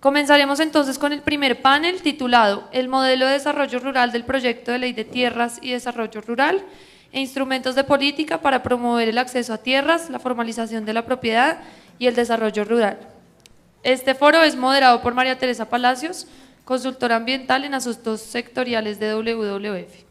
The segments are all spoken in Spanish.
Comenzaremos entonces con el primer panel titulado El modelo de desarrollo rural del proyecto de ley de tierras y desarrollo rural e instrumentos de política para promover el acceso a tierras, la formalización de la propiedad y el desarrollo rural. Este foro es moderado por María Teresa Palacios, consultora ambiental en asuntos sectoriales de WWF.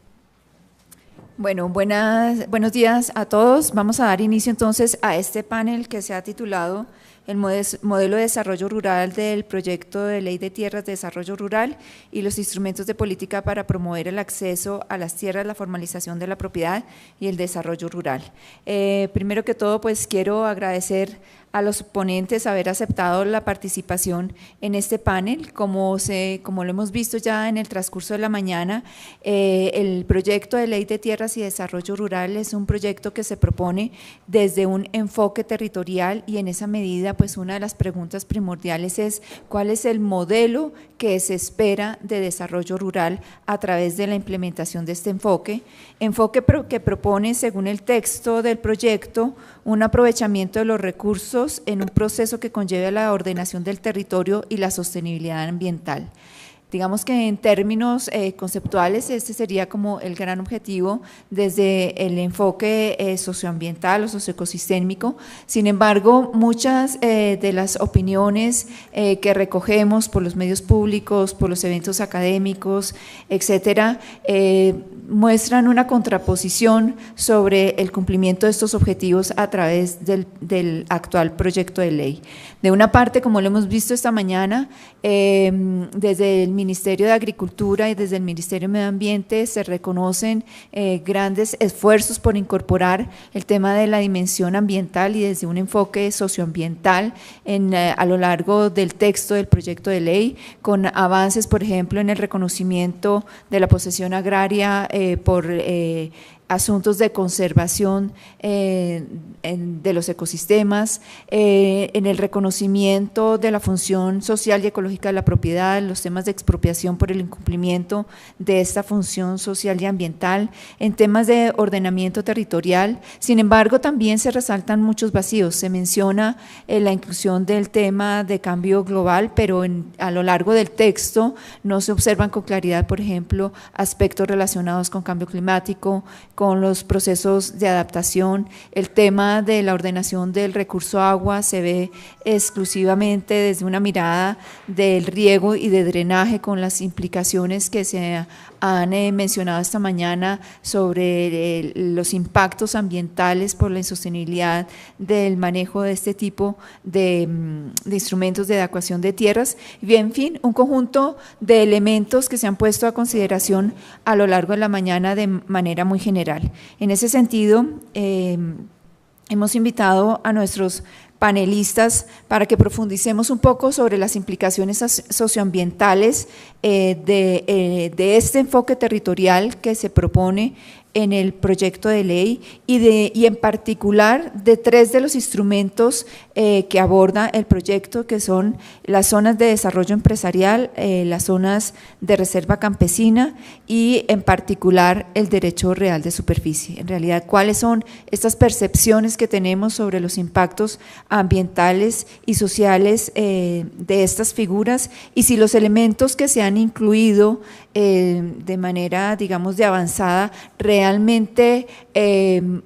Bueno, buenos días a todos. Vamos a dar inicio entonces a este panel que se ha titulado El modelo de desarrollo rural del proyecto de ley de tierras de desarrollo rural y los instrumentos de política para promover el acceso a las tierras, la formalización de la propiedad y el desarrollo rural. Primero que todo, pues quiero agradecer a los ponentes haber aceptado la participación en este panel. Como lo hemos visto ya en el transcurso de la mañana, el proyecto de ley de tierras y desarrollo rural es un proyecto que se propone desde un enfoque territorial y en esa medida pues una de las preguntas primordiales es ¿cuál es el modelo que se espera de desarrollo rural a través de la implementación de este enfoque? Enfoque que propone, según el texto del proyecto, un aprovechamiento de los recursos en un proceso que conlleve la ordenación del territorio y la sostenibilidad ambiental. Digamos que en términos conceptuales este sería como el gran objetivo desde el enfoque socioambiental o socioecosistémico. Sin embargo, muchas de las opiniones que recogemos por los medios públicos, por los eventos académicos, etcétera, muestran una contraposición sobre el cumplimiento de estos objetivos a través del actual proyecto de ley. De una parte, como lo hemos visto esta mañana, desde el Ministerio de Agricultura y desde el Ministerio de Medio Ambiente se reconocen grandes esfuerzos por incorporar el tema de la dimensión ambiental y desde un enfoque socioambiental a lo largo del texto del proyecto de ley, con avances, por ejemplo, en el reconocimiento de la posesión agraria por asuntos de conservación de los ecosistemas, en el reconocimiento de la función social y ecológica de la propiedad, los temas de expropiación por el incumplimiento de esta función social y ambiental, en temas de ordenamiento territorial. Sin embargo, también se resaltan muchos vacíos. Se menciona la inclusión del tema de cambio global, pero a lo largo del texto no se observan con claridad, por ejemplo, aspectos relacionados con cambio climático, con los procesos de adaptación. El tema de la ordenación del recurso agua se ve exclusivamente desde una mirada del riego y de drenaje, con las implicaciones que se han mencionado esta mañana sobre los impactos ambientales por la insostenibilidad del manejo de este tipo de instrumentos de adecuación de tierras, y en fin, un conjunto de elementos que se han puesto a consideración a lo largo de la mañana de manera muy general. En ese sentido, hemos invitado a nuestros panelistas para que profundicemos un poco sobre las implicaciones socioambientales de este enfoque territorial que se propone en el proyecto de ley y en particular de tres de los instrumentos que aborda el proyecto, que son las zonas de desarrollo empresarial, las zonas de reserva campesina y en particular el derecho real de superficie. En realidad, ¿cuáles son estas percepciones que tenemos sobre los impactos ambientales y sociales de estas figuras y si los elementos que se han incluido de manera, digamos, de avanzada realmente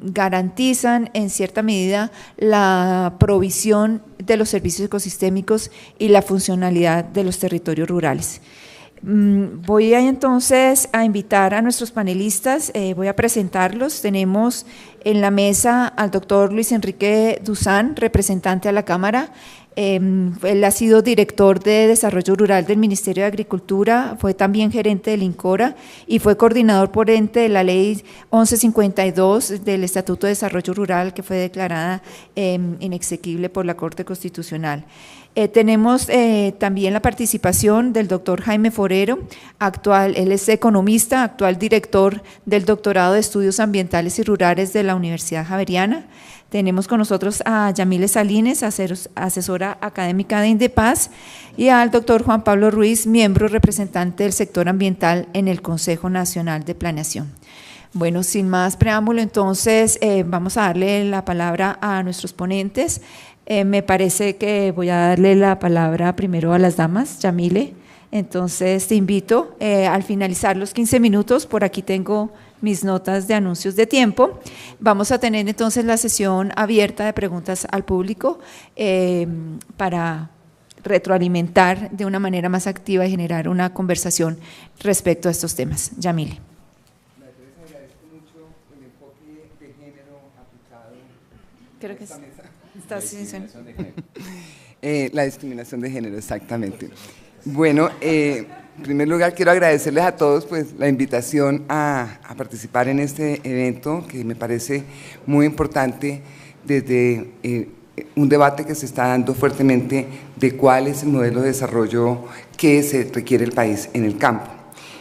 garantizan en cierta medida la provisión de los servicios ecosistémicos y la funcionalidad de los territorios rurales. Voy entonces a invitar a nuestros panelistas, voy a presentarlos. Tenemos en la mesa al doctor Luis Enrique Duzán, representante a la Cámara. Él ha sido director de Desarrollo Rural del Ministerio de Agricultura, fue también gerente del INCORA y fue coordinador por ente de la Ley 1152 del Estatuto de Desarrollo Rural, que fue declarada inexequible por la Corte Constitucional. Tenemos también la participación del doctor Jaime Forero, él es economista, actual director del Doctorado de Estudios Ambientales y Rurales de la Universidad Javeriana. Tenemos con nosotros a Yamile Salines, asesora académica de INDEPAZ, y al doctor Juan Pablo Ruiz, miembro representante del sector ambiental en el Consejo Nacional de Planeación. Bueno, sin más preámbulo, entonces vamos a darle la palabra a nuestros ponentes. Me parece que voy a darle la palabra primero a las damas, Yamile. Entonces te invito, al finalizar los 15 minutos, por aquí tengo mis notas de anuncios de tiempo. Vamos a tener entonces la sesión abierta de preguntas al público para retroalimentar de una manera más activa y generar una conversación respecto a estos temas. Yamile. Agradezco mucho el enfoque de género aplicado. Creo que la discriminación de género, exactamente. Bueno, en primer lugar quiero agradecerles a todos pues, la invitación a participar en este evento que me parece muy importante desde un debate que se está dando fuertemente de cuál es el modelo de desarrollo que se requiere el país en el campo.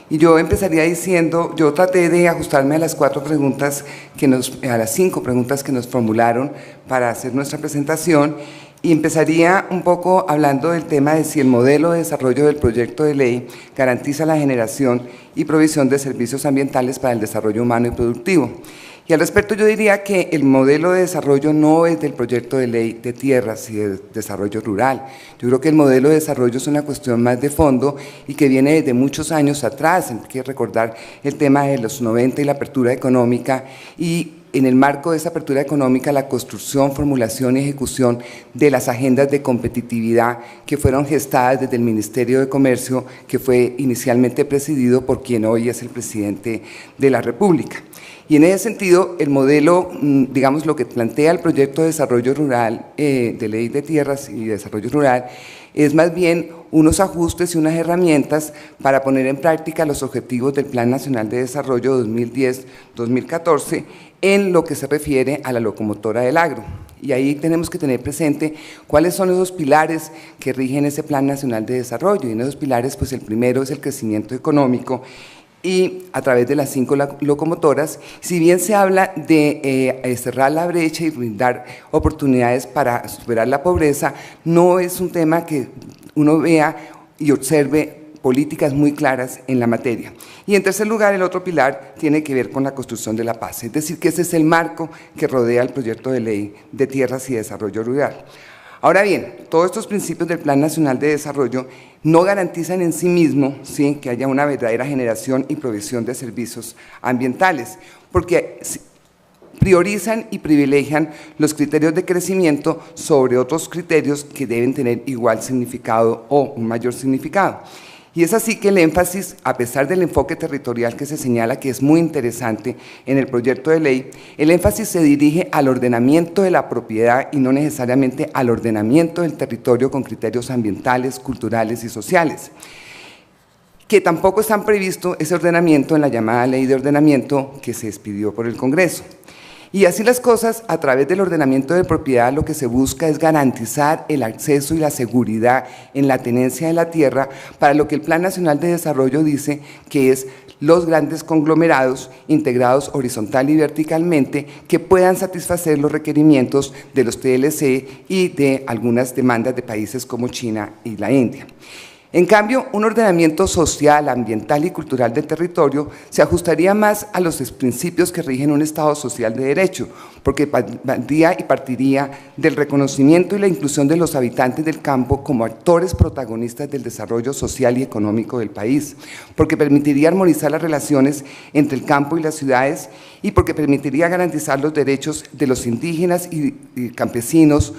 Y yo empezaría diciendo, yo traté de ajustarme a las 5 preguntas que nos formularon para hacer nuestra presentación, y empezaría un poco hablando del tema de si el modelo de desarrollo del proyecto de ley garantiza la generación y provisión de servicios ambientales para el desarrollo humano y productivo. Y al respecto yo diría que el modelo de desarrollo no es del proyecto de ley de tierras y de desarrollo rural. Yo creo que el modelo de desarrollo es una cuestión más de fondo y que viene desde muchos años atrás. Hay que recordar el tema de los 90 y la apertura económica, y en el marco de esa apertura económica, la construcción, formulación y ejecución de las agendas de competitividad que fueron gestadas desde el Ministerio de Comercio, que fue inicialmente presidido por quien hoy es el presidente de la República. Y en ese sentido, el modelo, digamos, lo que plantea el proyecto de desarrollo rural, de ley de tierras y desarrollo rural, es más bien unos ajustes y unas herramientas para poner en práctica los objetivos del Plan Nacional de Desarrollo 2010-2014 en lo que se refiere a la locomotora del agro. Y ahí tenemos que tener presente cuáles son esos pilares que rigen ese Plan Nacional de Desarrollo. Y en esos pilares, pues el primero es el crecimiento económico, y a través de las 5 locomotoras, si bien se habla de cerrar la brecha y brindar oportunidades para superar la pobreza, no es un tema que uno vea y observe políticas muy claras en la materia. Y en tercer lugar, el otro pilar tiene que ver con la construcción de la paz, es decir, que ese es el marco que rodea el proyecto de ley de tierras y desarrollo rural. Ahora bien, todos estos principios del Plan Nacional de Desarrollo no garantizan en sí mismo, ¿sí?, que haya una verdadera generación y provisión de servicios ambientales, porque priorizan y privilegian los criterios de crecimiento sobre otros criterios que deben tener igual significado o un mayor significado. Y es así que el énfasis, a pesar del enfoque territorial que se señala, que es muy interesante en el proyecto de ley, el énfasis se dirige al ordenamiento de la propiedad y no necesariamente al ordenamiento del territorio con criterios ambientales, culturales y sociales, que tampoco están previsto ese ordenamiento en la llamada Ley de Ordenamiento que se expidió por el Congreso. Y así las cosas, a través del ordenamiento de propiedad, lo que se busca es garantizar el acceso y la seguridad en la tenencia de la tierra, para lo que el Plan Nacional de Desarrollo dice que es los grandes conglomerados integrados horizontal y verticalmente que puedan satisfacer los requerimientos de los TLC y de algunas demandas de países como China y la India. En cambio, un ordenamiento social, ambiental y cultural del territorio se ajustaría más a los principios que rigen un Estado social de derecho, porque partiría del reconocimiento y la inclusión de los habitantes del campo como actores protagonistas del desarrollo social y económico del país, porque permitiría armonizar las relaciones entre el campo y las ciudades, y porque permitiría garantizar los derechos de los indígenas y campesinos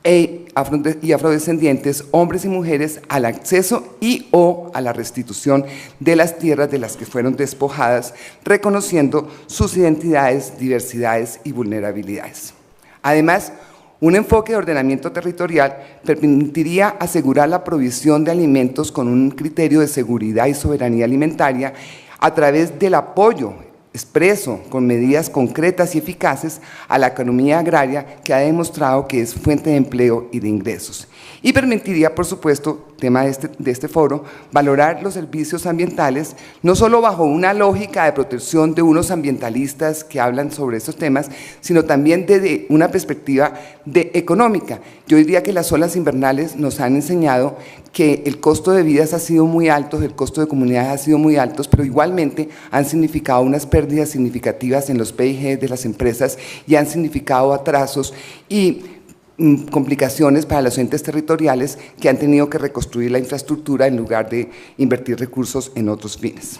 y afrodescendientes, hombres y mujeres, al acceso y o a la restitución de las tierras de las que fueron despojadas, reconociendo sus identidades, diversidades y vulnerabilidades. Además, un enfoque de ordenamiento territorial permitiría asegurar la provisión de alimentos con un criterio de seguridad y soberanía alimentaria a través del apoyo expreso, con medidas concretas y eficaces a la economía agraria, que ha demostrado que es fuente de empleo y de ingresos. Y permitiría, por supuesto, tema de este foro, valorar los servicios ambientales, no solo bajo una lógica de protección de unos ambientalistas que hablan sobre estos temas, sino también desde una perspectiva económica. Yo diría que las olas invernales nos han enseñado que el costo de vidas ha sido muy alto, el costo de comunidades ha sido muy alto, pero igualmente han significado unas pérdidas significativas en los PIG de las empresas y han significado atrasos y complicaciones para los entes territoriales que han tenido que reconstruir la infraestructura en lugar de invertir recursos en otros fines.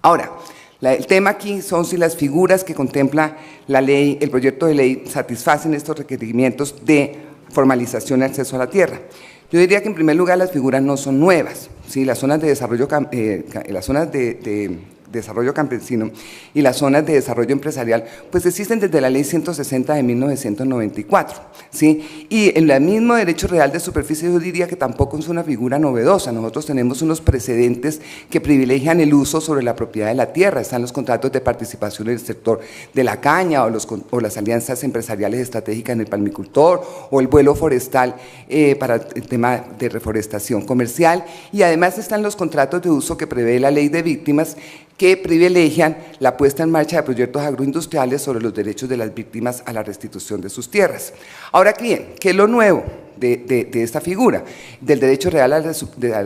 Ahora, el tema aquí son si las figuras que contempla la ley, el proyecto de ley, satisfacen estos requerimientos de formalización y acceso a la tierra. Yo diría que en primer lugar las figuras no son nuevas, ¿sí? Las zonas de desarrollo, desarrollo campesino y las zonas de desarrollo empresarial, pues existen desde la ley 160 de 1994, ¿sí? Y en el mismo derecho real de superficie yo diría que tampoco es una figura novedosa. Nosotros tenemos unos precedentes que privilegian el uso sobre la propiedad de la tierra. Están los contratos de participación en el sector de la caña o las alianzas empresariales estratégicas en el palmicultor o el vuelo forestal para el tema de reforestación comercial, y además están los contratos de uso que prevé la ley de víctimas, que privilegian la puesta en marcha de proyectos agroindustriales sobre los derechos de las víctimas a la restitución de sus tierras. Ahora bien, ¿qué es lo nuevo de esta figura, del derecho real a la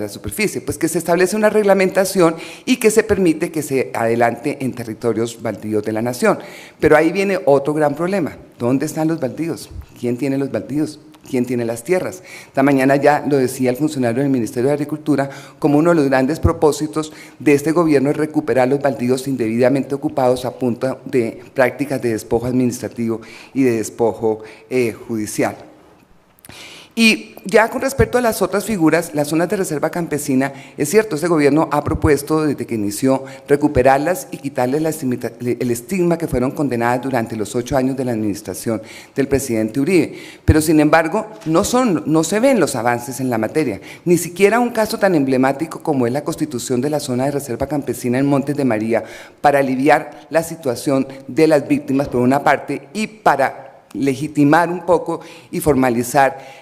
superficie? Pues que se establece una reglamentación y que se permite que se adelante en territorios baldíos de la nación. Pero ahí viene otro gran problema. ¿Dónde están los baldíos? ¿Quién tiene los baldíos? ¿Quién tiene las tierras? Esta mañana ya lo decía el funcionario del Ministerio de Agricultura, como uno de los grandes propósitos de este gobierno es recuperar los baldíos indebidamente ocupados a punta de prácticas de despojo administrativo y de despojo judicial. Y ya con respecto a las otras figuras, las zonas de reserva campesina, es cierto, este gobierno ha propuesto desde que inició recuperarlas y quitarles el estigma que fueron condenadas durante los 8 años de la administración del presidente Uribe, pero sin embargo no se ven los avances en la materia, ni siquiera un caso tan emblemático como es la constitución de la zona de reserva campesina en Montes de María para aliviar la situación de las víctimas por una parte y para legitimar un poco y formalizar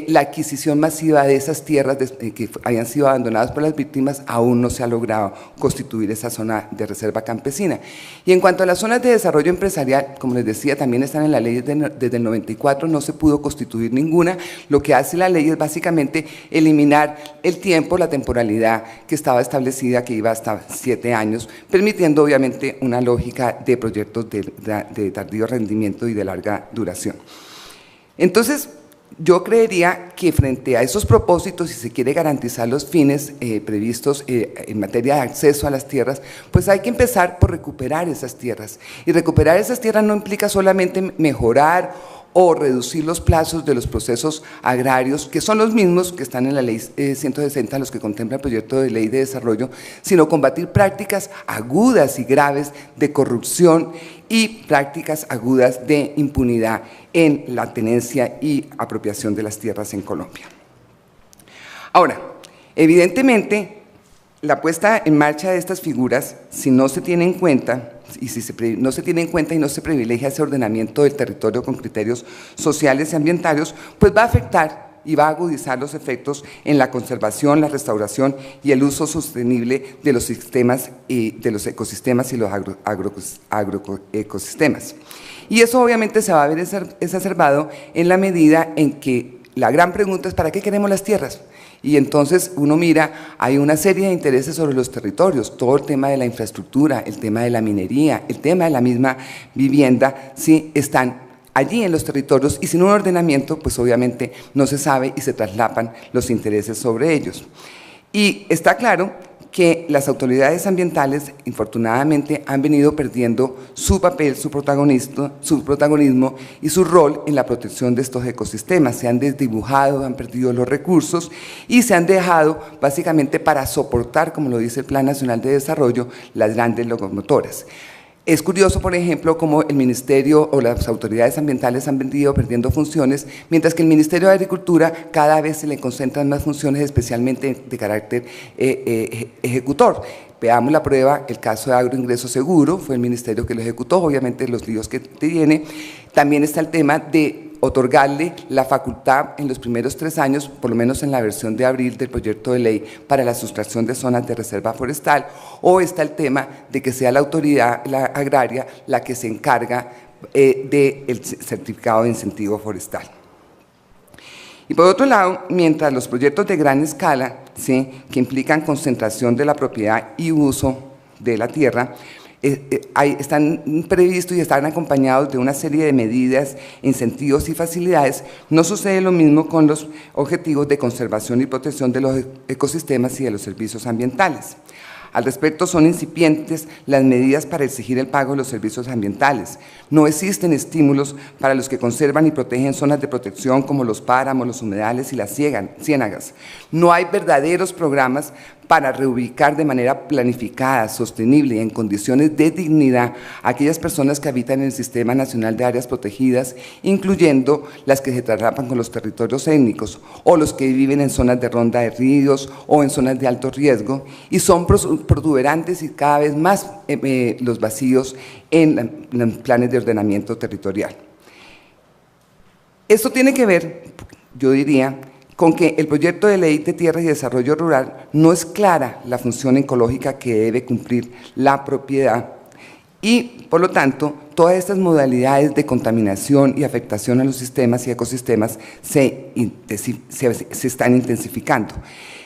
la adquisición masiva de esas tierras que habían sido abandonadas por las víctimas. Aún no se ha logrado constituir esa zona de reserva campesina. Y en cuanto a las zonas de desarrollo empresarial, como les decía, también están en la ley desde el 94, no se pudo constituir ninguna. Lo que hace la ley es básicamente eliminar el tiempo, la temporalidad que estaba establecida, que iba hasta 7 años, permitiendo obviamente una lógica de proyectos de tardío rendimiento y de larga duración. Entonces, yo creería que frente a esos propósitos, si se quiere garantizar los fines previstos en materia de acceso a las tierras, pues hay que empezar por recuperar esas tierras. Y recuperar esas tierras no implica solamente mejorar o reducir los plazos de los procesos agrarios, que son los mismos que están en la ley 160, los que contempla el proyecto de ley de desarrollo, sino combatir prácticas agudas y graves de corrupción y prácticas agudas de impunidad en la tenencia y apropiación de las tierras en Colombia. Ahora, evidentemente, la puesta en marcha de estas figuras, si no se tiene en cuenta, no se privilegia ese ordenamiento del territorio con criterios sociales y ambientarios, pues va a afectar y va a agudizar los efectos en la conservación, la restauración y el uso sostenible de los sistemas y de los ecosistemas y los agroecosistemas. Y eso obviamente se va a ver exacerbado en la medida en que la gran pregunta es ¿para qué queremos las tierras? Y entonces uno mira, hay una serie de intereses sobre los territorios, todo el tema de la infraestructura, el tema de la minería, el tema de la misma vivienda, sí, están allí en los territorios y sin un ordenamiento, pues obviamente no se sabe y se traslapan los intereses sobre ellos. Y está claro que las autoridades ambientales, infortunadamente, han venido perdiendo su papel, su protagonismo y su rol en la protección de estos ecosistemas. Se han desdibujado, han perdido los recursos y se han dejado básicamente para soportar, como lo dice el Plan Nacional de Desarrollo, las grandes locomotoras. Es curioso, por ejemplo, cómo el Ministerio o las autoridades ambientales han venido perdiendo funciones, mientras que el Ministerio de Agricultura cada vez se le concentran más funciones, especialmente de carácter ejecutor. Veamos la prueba, el caso de Agroingreso Seguro, fue el ministerio que lo ejecutó, obviamente los líos que tiene. También está el tema de otorgarle la facultad en los primeros 3 años, por lo menos en la versión de abril del proyecto de ley para la sustracción de zonas de reserva forestal, o está el tema de que sea la autoridad agraria la que se encarga del certificado de incentivo forestal. Y por otro lado, mientras los proyectos de gran escala, ¿sí?, que implican concentración de la propiedad y uso de la tierra, están previstos y están acompañados de una serie de medidas, incentivos y facilidades. No sucede lo mismo con los objetivos de conservación y protección de los ecosistemas y de los servicios ambientales. Al respecto, son incipientes las medidas para exigir el pago de los servicios ambientales. No existen estímulos para los que conservan y protegen zonas de protección como los páramos, los humedales y las ciénagas. No hay verdaderos programas para reubicar de manera planificada, sostenible y en condiciones de dignidad a aquellas personas que habitan en el Sistema Nacional de Áreas Protegidas, incluyendo las que se traslapan con los territorios étnicos o los que viven en zonas de ronda de ríos o en zonas de alto riesgo, y son protuberantes y cada vez más los vacíos en los planes de ordenamiento territorial. Esto tiene que ver, yo diría, con que el proyecto de ley de tierras y desarrollo rural no es clara la función ecológica que debe cumplir la propiedad y, por lo tanto, todas estas modalidades de contaminación y afectación a los sistemas y ecosistemas se están intensificando.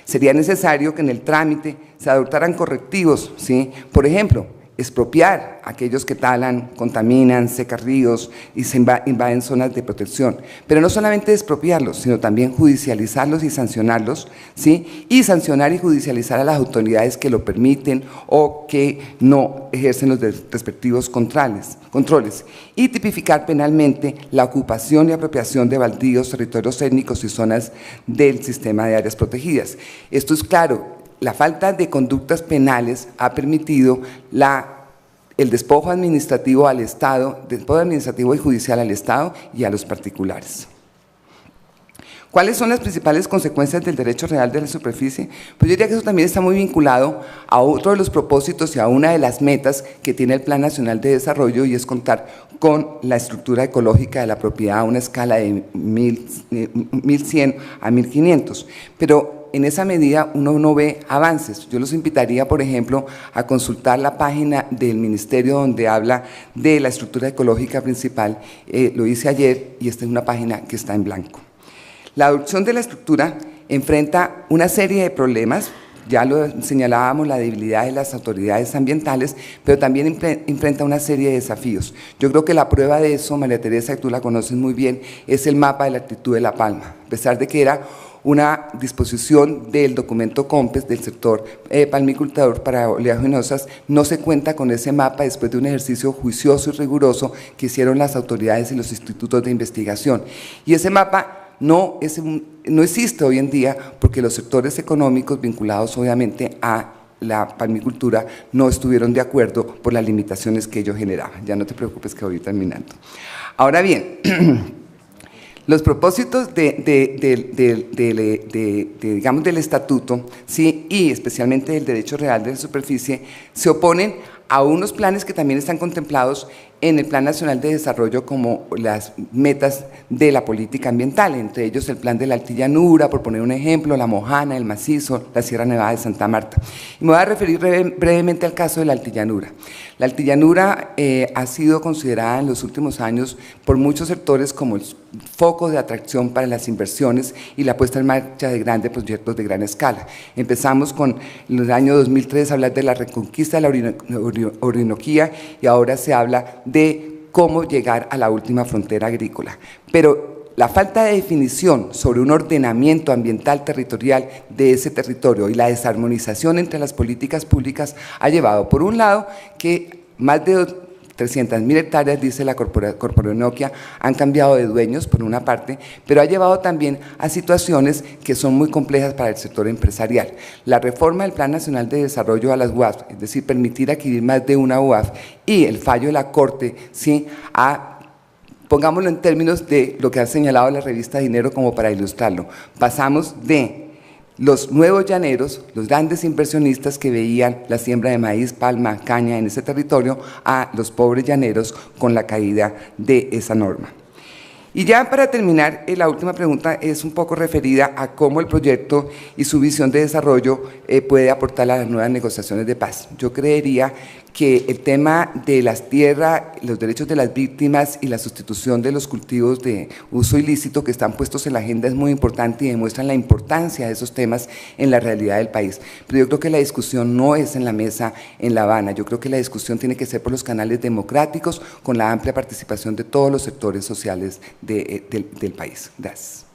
Sería necesario que en el trámite se adoptaran correctivos, ¿sí? Por ejemplo, expropiar a aquellos que talan, contaminan, secan ríos y se invaden zonas de protección, pero no solamente expropiarlos, sino también judicializarlos y sancionarlos, ¿sí? Y sancionar y judicializar a las autoridades que lo permiten o que no ejercen los respectivos controles, y tipificar penalmente la ocupación y apropiación de baldíos, territorios étnicos y zonas del sistema de áreas protegidas. Esto es claro. La falta de conductas penales ha permitido el despojo administrativo al Estado, despojo administrativo y judicial al Estado y a los particulares. ¿Cuáles son las principales consecuencias del derecho real de la superficie? Pues yo diría que eso también está muy vinculado a otro de los propósitos y a una de las metas que tiene el Plan Nacional de Desarrollo, y es contar con la estructura ecológica de la propiedad a una escala de 1100 a 1500. Pero en esa medida uno no ve avances. Yo los invitaría, por ejemplo, a consultar la página del Ministerio donde habla de la estructura ecológica principal. Lo hice ayer y esta es una página que está en blanco. La adopción de la estructura enfrenta una serie de problemas. Ya lo señalábamos, la debilidad de las autoridades ambientales, pero también enfrenta una serie de desafíos. Yo creo que la prueba de eso, María Teresa, que tú la conoces muy bien, es el mapa de la actitud de La Palma. A pesar de que era una disposición del documento COMPES del sector palmicultor para oleaginosas, no se cuenta con ese mapa después de un ejercicio juicioso y riguroso que hicieron las autoridades y los institutos de investigación. Y ese mapa no existe hoy en día porque los sectores económicos vinculados obviamente a la palmicultura no estuvieron de acuerdo por las limitaciones que ello generaba. Ya no te preocupes que voy terminando. Ahora bien, los propósitos digamos, del estatuto, ¿sí? Y especialmente del derecho real de la superficie, se oponen a unos planes que también están contemplados en el Plan Nacional de Desarrollo como las metas de la política ambiental, entre ellos el Plan de la Altillanura, por poner un ejemplo, la Mojana, el Macizo, la Sierra Nevada de Santa Marta. Y me voy a referir brevemente al caso de la Altillanura. La Altillanura ha sido considerada en los últimos años por muchos sectores como el foco de atracción para las inversiones y la puesta en marcha de grandes proyectos de gran escala. Empezamos con en el año 2003 a hablar de la reconquista de la Orinoquía y ahora se habla de cómo llegar a la última frontera agrícola. Pero la falta de definición sobre un ordenamiento ambiental territorial de ese territorio y la desarmonización entre las políticas públicas ha llevado, por un lado, que más de 300.000 hectáreas, dice la Corporinoquia, han cambiado de dueños, por una parte, pero ha llevado también a situaciones que son muy complejas para el sector empresarial. La reforma del Plan Nacional de Desarrollo a las UAF, es decir, permitir adquirir más de una UAF, y el fallo de la Corte, ¿sí?, pongámoslo en términos de lo que ha señalado la revista Dinero como para ilustrarlo. Pasamos de los nuevos llaneros, los grandes inversionistas que veían la siembra de maíz, palma, caña en ese territorio, a los pobres llaneros con la caída de esa norma. Y ya para terminar, la última pregunta es un poco referida a cómo el proyecto y su visión de desarrollo puede aportar a las nuevas negociaciones de paz. Yo creería que el tema de las tierras, los derechos de las víctimas y la sustitución de los cultivos de uso ilícito que están puestos en la agenda es muy importante y demuestran la importancia de esos temas en la realidad del país. Pero yo creo que la discusión no es en la mesa en La Habana, yo creo que la discusión tiene que ser por los canales democráticos con la amplia participación de todos los sectores sociales del país. Gracias.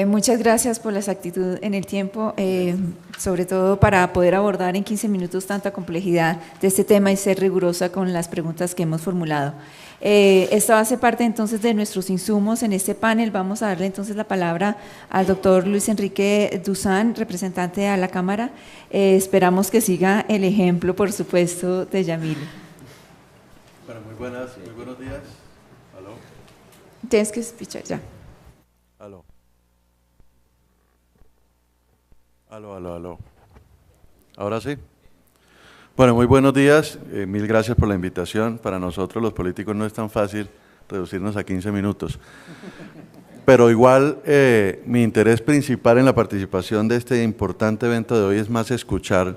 Muchas gracias por la exactitud en el tiempo, sobre todo para poder abordar en 15 minutos tanta complejidad de este tema y ser rigurosa con las preguntas que hemos formulado. Esto hace parte entonces de nuestros insumos en este panel. Vamos a darle entonces la palabra al doctor Luis Enrique Duzán, representante a la Cámara. Esperamos que siga el ejemplo, por supuesto, de Yamile. Bueno, muy buenos días. ¿Aló? Tienes que escuchar ya. ¿Aló? Aló. ¿Ahora sí? Bueno, muy buenos días. Mil gracias por la invitación. Para nosotros los políticos no es tan fácil reducirnos a 15 minutos. Pero igual mi interés principal en la participación de este importante evento de hoy es más escuchar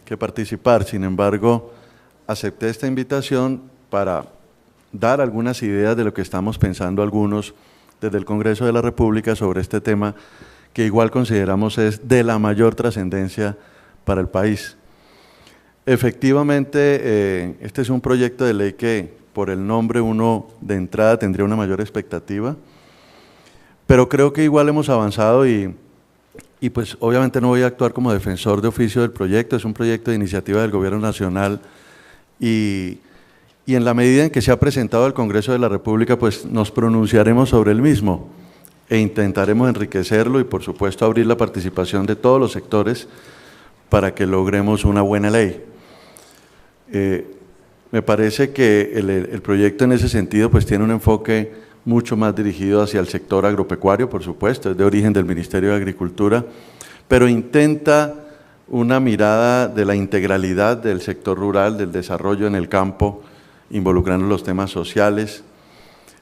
que participar. Sin embargo, acepté esta invitación para dar algunas ideas de lo que estamos pensando algunos desde el Congreso de la República sobre este tema que igual consideramos es de la mayor trascendencia para el país. Efectivamente, este es un proyecto de ley que por el nombre uno de entrada tendría una mayor expectativa, pero creo que igual hemos avanzado y pues obviamente no voy a actuar como defensor de oficio del proyecto, es un proyecto de iniciativa del Gobierno Nacional y en la medida en que se ha presentado al Congreso de la República, pues nos pronunciaremos sobre el mismo e intentaremos enriquecerlo y por supuesto abrir la participación de todos los sectores para que logremos una buena ley. Me parece que el proyecto en ese sentido pues tiene un enfoque mucho más dirigido hacia el sector agropecuario, por supuesto, es de origen del Ministerio de Agricultura, pero intenta una mirada de la integralidad del sector rural, del desarrollo en el campo, involucrando los temas sociales,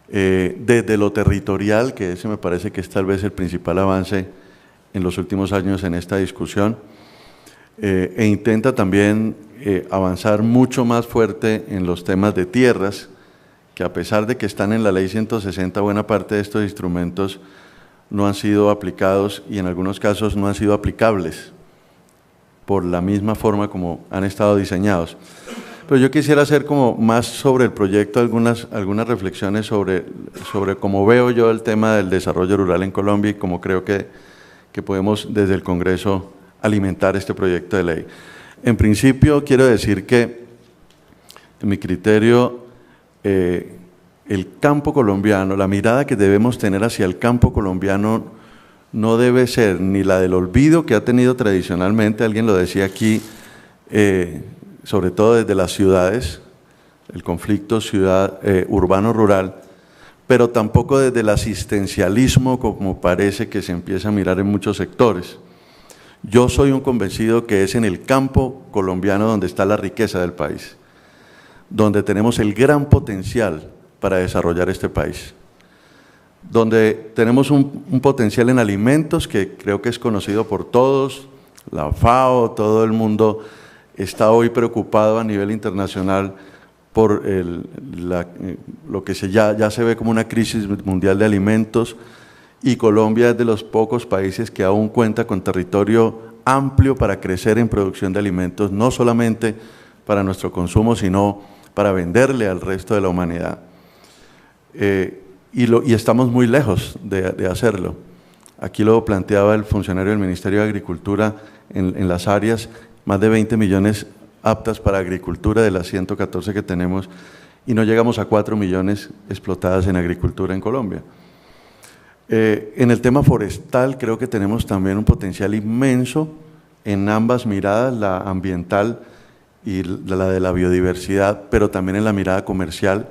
desde lo territorial, que ese me parece que es tal vez el principal avance en los últimos años en esta discusión, e intenta también avanzar mucho más fuerte en los temas de tierras, que a pesar de que están en la Ley 160, buena parte de estos instrumentos no han sido aplicados y en algunos casos no han sido aplicables por la misma forma como han estado diseñados. Pero yo quisiera hacer como más sobre el proyecto algunas reflexiones sobre cómo veo yo el tema del desarrollo rural en Colombia y cómo creo que podemos desde el Congreso alimentar este proyecto de ley. En principio quiero decir que en mi criterio el campo colombiano, la mirada que debemos tener hacia el campo colombiano no debe ser ni la del olvido que ha tenido tradicionalmente, alguien lo decía aquí, sobre todo desde las ciudades, el conflicto urbano-rural, pero tampoco desde el asistencialismo como parece que se empieza a mirar en muchos sectores. Yo soy un convencido que es en el campo colombiano donde está la riqueza del país, donde tenemos el gran potencial para desarrollar este país, donde tenemos un potencial en alimentos que creo que es conocido por todos, la FAO, todo el mundo está hoy preocupado a nivel internacional por lo que ya se ve como una crisis mundial de alimentos y Colombia es de los pocos países que aún cuenta con territorio amplio para crecer en producción de alimentos, no solamente para nuestro consumo, sino para venderle al resto de la humanidad. Y estamos muy lejos de hacerlo. Aquí lo planteaba el funcionario del Ministerio de Agricultura en las áreas, más de 20 millones aptas para agricultura de las 114 que tenemos y no llegamos a 4 millones explotadas en agricultura en Colombia. En el tema forestal creo que tenemos también un potencial inmenso en ambas miradas, la ambiental y la de la biodiversidad, pero también en la mirada comercial.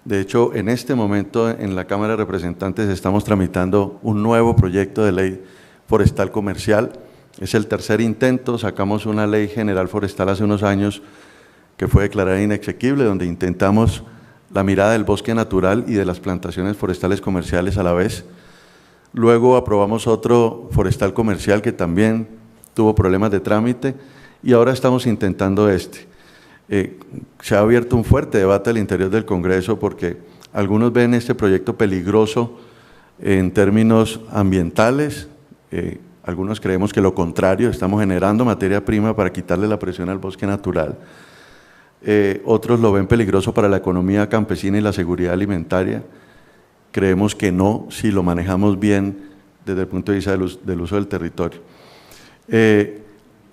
De hecho, en este momento en la Cámara de Representantes estamos tramitando un nuevo proyecto de ley forestal comercial. Es el tercer intento, sacamos una ley general forestal hace unos años que fue declarada inexequible, donde intentamos la mirada del bosque natural y de las plantaciones forestales comerciales a la vez. luego aprobamos otro forestal comercial que también tuvo problemas de trámite y ahora estamos intentando este. Se ha abierto un fuerte debate al interior del Congreso porque algunos ven este proyecto peligroso en términos ambientales, algunos creemos que lo contrario, estamos generando materia prima para quitarle la presión al bosque natural. Otros lo ven peligroso para la economía campesina y la seguridad alimentaria. Creemos que no, si lo manejamos bien desde el punto de vista del uso del territorio.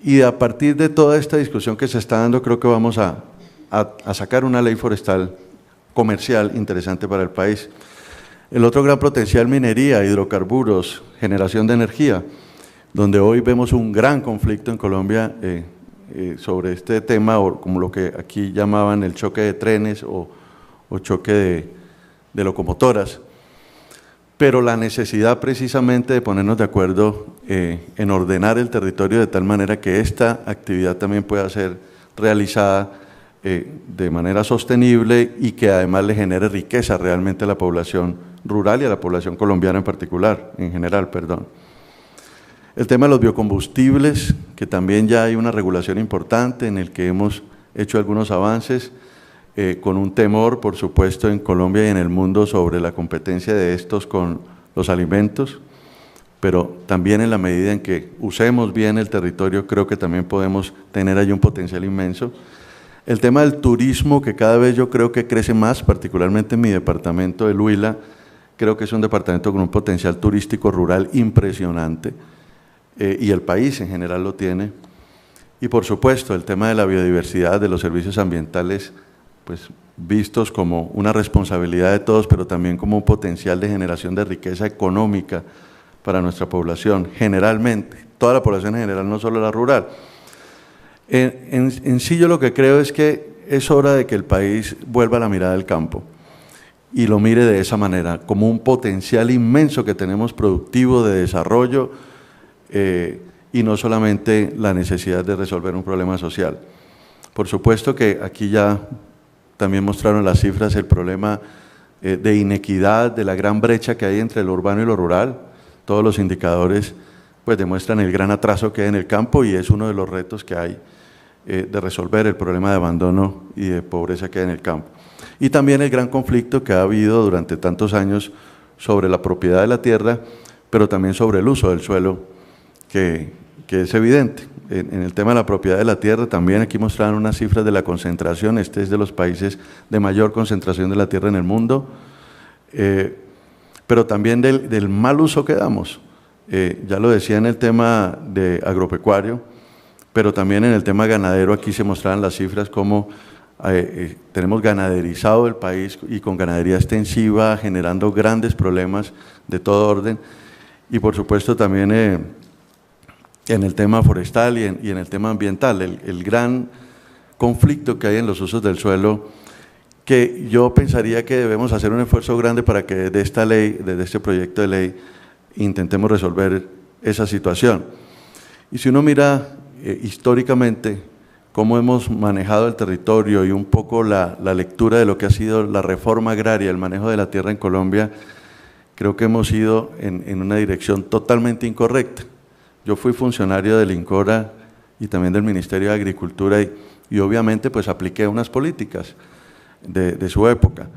Y a partir de toda esta discusión que se está dando, creo que vamos a sacar una ley forestal comercial interesante para el país. El otro gran potencial, minería, hidrocarburos, generación de energía, donde hoy vemos un gran conflicto en Colombia sobre este tema, o como lo que aquí llamaban el choque de trenes o choque de locomotoras, pero la necesidad precisamente de ponernos de acuerdo en ordenar el territorio de tal manera que esta actividad también pueda ser realizada de manera sostenible y que además le genere riqueza realmente a la población rural y a la población colombiana en particular, en general, perdón. El tema de los biocombustibles, que también ya hay una regulación importante en el que hemos hecho algunos avances, con un temor, por supuesto, en Colombia y en el mundo sobre la competencia de estos con los alimentos, pero también en la medida en que usemos bien el territorio, creo que también podemos tener ahí un potencial inmenso. El tema del turismo, que cada vez yo creo que crece más, particularmente en mi departamento del Huila, creo que es un departamento con un potencial turístico rural impresionante, y el país en general lo tiene. Y por supuesto, el tema de la biodiversidad, de los servicios ambientales, pues vistos como una responsabilidad de todos, pero también como un potencial de generación de riqueza económica para nuestra población, generalmente, toda la población en general, no solo la rural. En sí yo lo que creo es que es hora de que el país vuelva a la mirada del campo y lo mire de esa manera, como un potencial inmenso que tenemos productivo de desarrollo y no solamente la necesidad de resolver un problema social. Por supuesto que aquí ya también mostraron las cifras, el problema de inequidad, de la gran brecha que hay entre lo urbano y lo rural. Todos los indicadores pues demuestran el gran atraso que hay en el campo y es uno de los retos que hay de resolver el problema de abandono y de pobreza que hay en el campo. Y también el gran conflicto que ha habido durante tantos años sobre la propiedad de la tierra, pero también sobre el uso del suelo, que es evidente. En el tema de la propiedad de la tierra, también aquí mostraron unas cifras de la concentración, este es de los países de mayor concentración de la tierra en el mundo, pero también del mal uso que damos. Ya lo decía en el tema de agropecuario, pero también en el tema ganadero, aquí se mostraban las cifras como tenemos ganaderizado el país y con ganadería extensiva, generando grandes problemas de todo orden, y por supuesto también en el tema forestal y en el tema ambiental, el gran conflicto que hay en los usos del suelo, que yo pensaría que debemos hacer un esfuerzo grande para que desde esta ley, desde este proyecto de ley, intentemos resolver esa situación. Y si uno mira históricamente cómo hemos manejado el territorio y un poco la lectura de lo que ha sido la reforma agraria, el manejo de la tierra en Colombia, creo que hemos ido en una dirección totalmente incorrecta. Yo fui funcionario del INCORA y también del Ministerio de Agricultura y obviamente pues apliqué unas políticas de su época,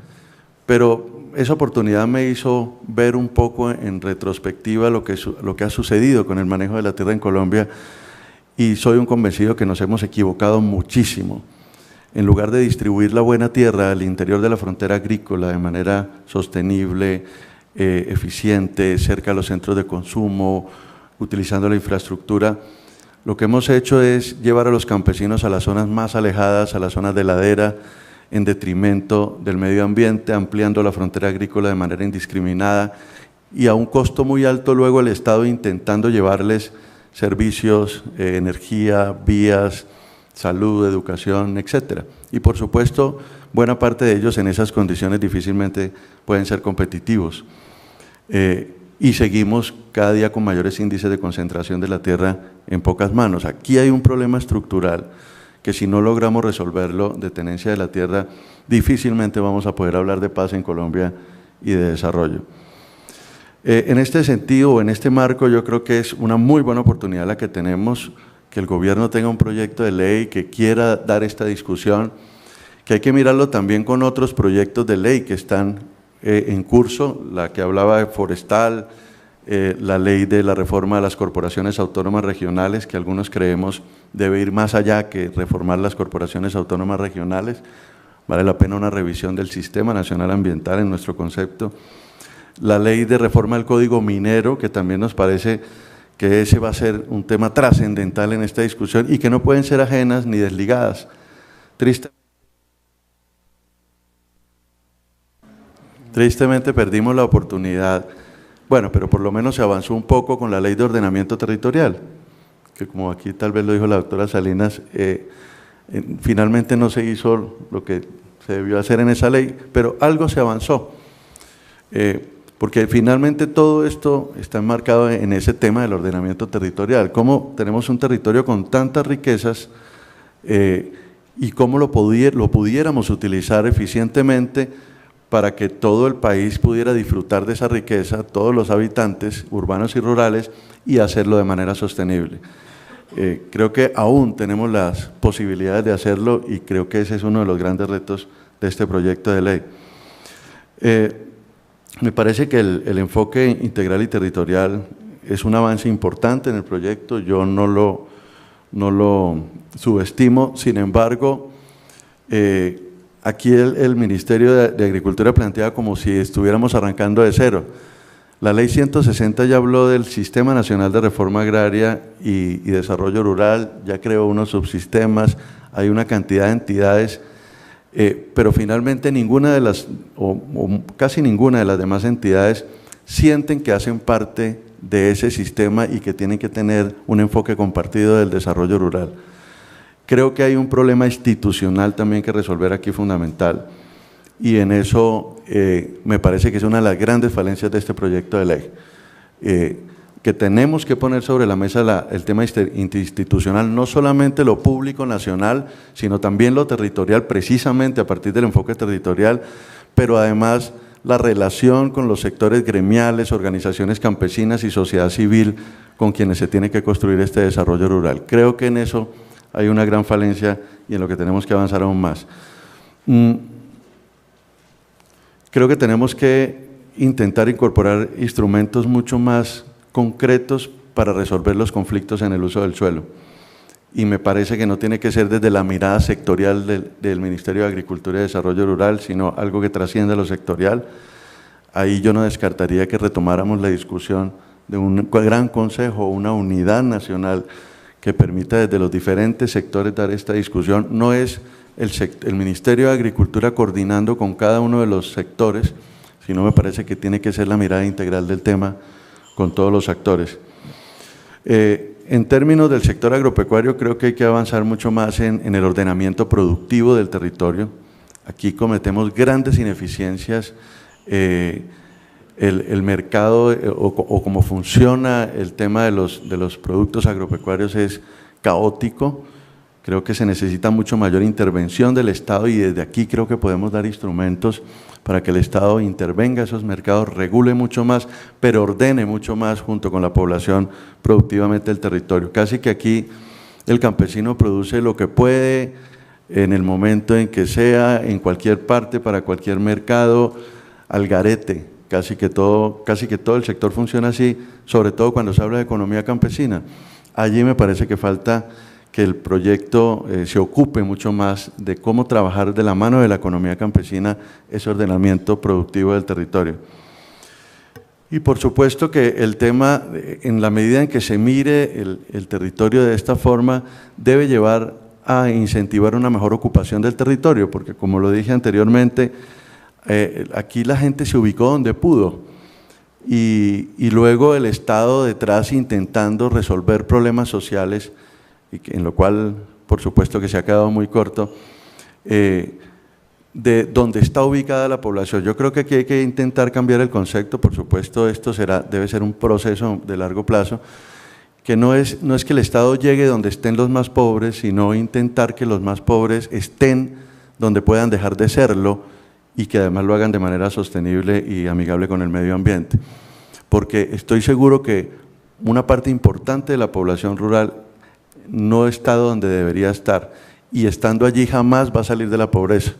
pero esa oportunidad me hizo ver un poco en retrospectiva lo que ha sucedido con el manejo de la tierra en Colombia y soy un convencido que nos hemos equivocado muchísimo. En lugar de distribuir la buena tierra al interior de la frontera agrícola de manera sostenible, eficiente, cerca de los centros de consumo, utilizando la infraestructura, lo que hemos hecho es llevar a los campesinos a las zonas más alejadas, a las zonas de ladera, en detrimento del medio ambiente, ampliando la frontera agrícola de manera indiscriminada y a un costo muy alto luego el Estado intentando llevarles servicios, energía, vías, salud, educación, etcétera. Y por supuesto, buena parte de ellos en esas condiciones difícilmente pueden ser competitivos. Y seguimos cada día con mayores índices de concentración de la tierra en pocas manos. Aquí hay un problema estructural que si no logramos resolverlo de tenencia de la tierra, difícilmente vamos a poder hablar de paz en Colombia y de desarrollo. En este sentido, en este marco, yo creo que es una muy buena oportunidad la que tenemos, que el gobierno tenga un proyecto de ley que quiera dar esta discusión, que hay que mirarlo también con otros proyectos de ley que están en curso, la que hablaba de forestal, la ley de la reforma de las corporaciones autónomas regionales, que algunos creemos debe ir más allá que reformar las corporaciones autónomas regionales. Vale la pena una revisión del Sistema Nacional Ambiental en nuestro concepto. La ley de reforma del Código Minero, que también nos parece que ese va a ser un tema trascendental en esta discusión y que no pueden ser ajenas ni desligadas. Tristemente perdimos la oportunidad, bueno, pero por lo menos se avanzó un poco con la ley de ordenamiento territorial, que como aquí tal vez lo dijo la doctora Salinas, finalmente no se hizo lo que se debió hacer en esa ley, pero algo se avanzó, porque finalmente todo esto está enmarcado en ese tema del ordenamiento territorial, cómo tenemos un territorio con tantas riquezas y cómo lo pudiéramos utilizar eficientemente para que todo el país pudiera disfrutar de esa riqueza, todos los habitantes urbanos y rurales, y hacerlo de manera sostenible. Creo que aún tenemos las posibilidades de hacerlo y creo que ese es uno de los grandes retos de este proyecto de ley. Me parece que el enfoque integral y territorial es un avance importante en el proyecto, yo no lo subestimo, sin embargo, aquí el Ministerio de Agricultura plantea como si estuviéramos arrancando de cero. La Ley 160 ya habló del Sistema Nacional de Reforma Agraria y Desarrollo Rural, ya creó unos subsistemas, hay una cantidad de entidades, pero finalmente ninguna de las, o casi ninguna de las demás entidades sienten que hacen parte de ese sistema y que tienen que tener un enfoque compartido del desarrollo rural. Creo que hay un problema institucional también que resolver aquí fundamental y en eso me parece que es una de las grandes falencias de este proyecto de ley, que tenemos que poner sobre la mesa el tema institucional, no solamente lo público nacional, sino también lo territorial, precisamente a partir del enfoque territorial, pero además la relación con los sectores gremiales, organizaciones campesinas y sociedad civil con quienes se tiene que construir este desarrollo rural. Creo que en eso hay una gran falencia y en lo que tenemos que avanzar aún más. Creo que tenemos que intentar incorporar instrumentos mucho más concretos para resolver los conflictos en el uso del suelo. Y me parece que no tiene que ser desde la mirada sectorial del Ministerio de Agricultura y Desarrollo Rural, sino algo que trascienda lo sectorial. Ahí yo no descartaría que retomáramos la discusión de un gran consejo, una unidad nacional que permita desde los diferentes sectores dar esta discusión. No es el Ministerio de Agricultura coordinando con cada uno de los sectores, sino me parece que tiene que ser la mirada integral del tema con todos los actores. En términos del sector agropecuario, creo que hay que avanzar mucho más en el ordenamiento productivo del territorio. Aquí cometemos grandes ineficiencias. El mercado o cómo funciona el tema de los productos agropecuarios es caótico. Creo que se necesita mucho mayor intervención del Estado y desde aquí creo que podemos dar instrumentos para que el Estado intervenga esos mercados, regule mucho más, pero ordene mucho más junto con la población productivamente el territorio. Casi que aquí el campesino produce lo que puede en el momento en que sea, en cualquier parte, para cualquier mercado, al garete. Casi que todo el sector funciona así, sobre todo cuando se habla de economía campesina. Allí me parece que falta que el proyecto se ocupe mucho más de cómo trabajar de la mano de la economía campesina ese ordenamiento productivo del territorio. Y por supuesto que el tema, en la medida en que se mire el territorio de esta forma, debe llevar a incentivar una mejor ocupación del territorio, porque como lo dije anteriormente, aquí la gente se ubicó donde pudo y luego el Estado detrás intentando resolver problemas sociales, en lo cual por supuesto que se ha quedado muy corto, de donde está ubicada la población. Yo creo que aquí hay que intentar cambiar el concepto, por supuesto esto debe ser un proceso de largo plazo, que no es que el Estado llegue donde estén los más pobres, sino intentar que los más pobres estén donde puedan dejar de serlo y que además lo hagan de manera sostenible y amigable con el medio ambiente. porque estoy seguro que una parte importante de la población rural no ha estado donde debería estar, y estando allí jamás va a salir de la pobreza.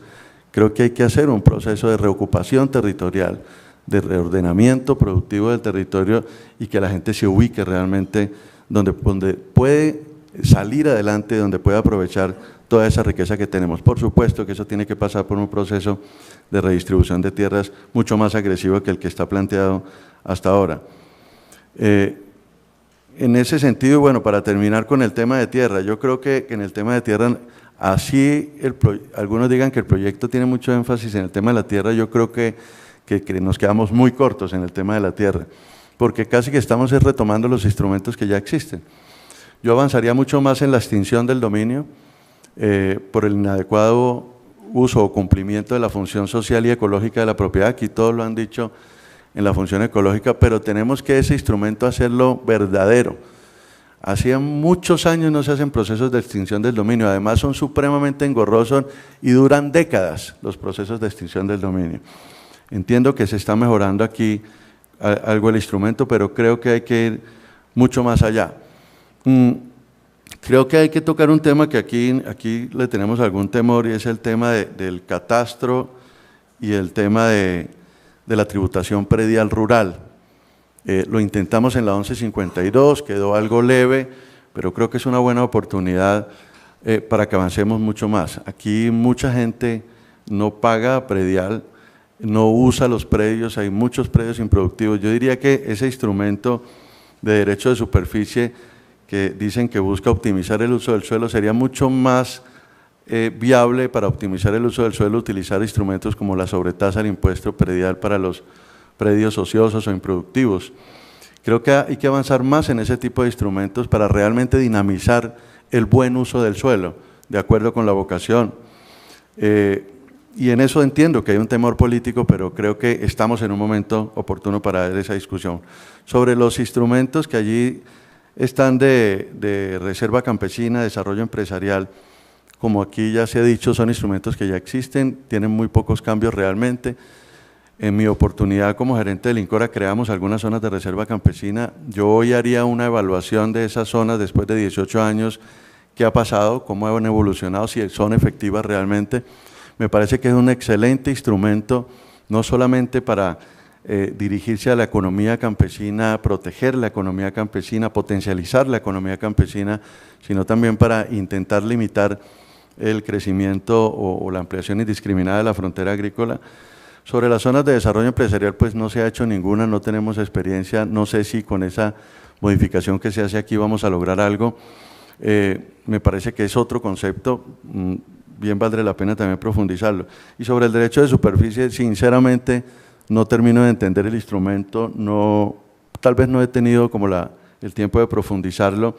Creo que hay que hacer un proceso de reocupación territorial, de reordenamiento productivo del territorio, y que la gente se ubique realmente donde puede salir adelante, donde puede aprovechar toda esa riqueza que tenemos. Por supuesto que eso tiene que pasar por un proceso de redistribución de tierras mucho más agresivo que el que está planteado hasta ahora. En ese sentido, bueno, para terminar con el tema de tierra, yo creo que en el tema de tierra, así algunos digan que el proyecto tiene mucho énfasis en el tema de la tierra, yo creo que nos quedamos muy cortos en el tema de la tierra, porque casi que estamos retomando los instrumentos que ya existen. Yo avanzaría mucho más en la extinción del dominio por el inadecuado uso o cumplimiento de la función social y ecológica de la propiedad. Aquí todos lo han dicho en la función ecológica, pero tenemos que ese instrumento hacerlo verdadero. Hacía muchos años no se hacen procesos de extinción del dominio, además son supremamente engorrosos y duran décadas los procesos de extinción del dominio. Entiendo que se está mejorando aquí algo el instrumento, pero creo que hay que ir mucho más allá. Creo que hay que tocar un tema que aquí le tenemos algún temor, y es el tema del catastro y el tema de la tributación predial rural. Lo intentamos en la 1152, quedó algo leve, pero creo que es una buena oportunidad para que avancemos mucho más. Aquí mucha gente no paga predial, no usa los predios, hay muchos predios improductivos. Yo diría que ese instrumento de derecho de superficie que dicen que busca optimizar el uso del suelo, sería mucho más viable para optimizar el uso del suelo utilizar instrumentos como la sobretasa del impuesto predial para los predios ociosos o improductivos. Creo que hay que avanzar más en ese tipo de instrumentos para realmente dinamizar el buen uso del suelo, de acuerdo con la vocación. Y en eso entiendo que hay un temor político, pero creo que estamos en un momento oportuno para ver esa discusión. Sobre los instrumentos que allí están de reserva campesina, desarrollo empresarial, como aquí ya se ha dicho, son instrumentos que ya existen, tienen muy pocos cambios realmente. En mi oportunidad como gerente del INCORA creamos algunas zonas de reserva campesina. Yo hoy haría una evaluación de esas zonas después de 18 años, qué ha pasado, cómo han evolucionado, si son efectivas realmente. Me parece que es un excelente instrumento, no solamente para dirigirse a la economía campesina, proteger la economía campesina, potencializar la economía campesina, sino también para intentar limitar el crecimiento o la ampliación indiscriminada de la frontera agrícola. Sobre las zonas de desarrollo empresarial, pues no se ha hecho ninguna, no tenemos experiencia, no sé si con esa modificación que se hace aquí vamos a lograr algo. Me parece que es otro concepto, bien valdría la pena también profundizarlo. Y sobre el derecho de superficie, sinceramente, no termino de entender el instrumento, tal vez no he tenido como el tiempo de profundizarlo,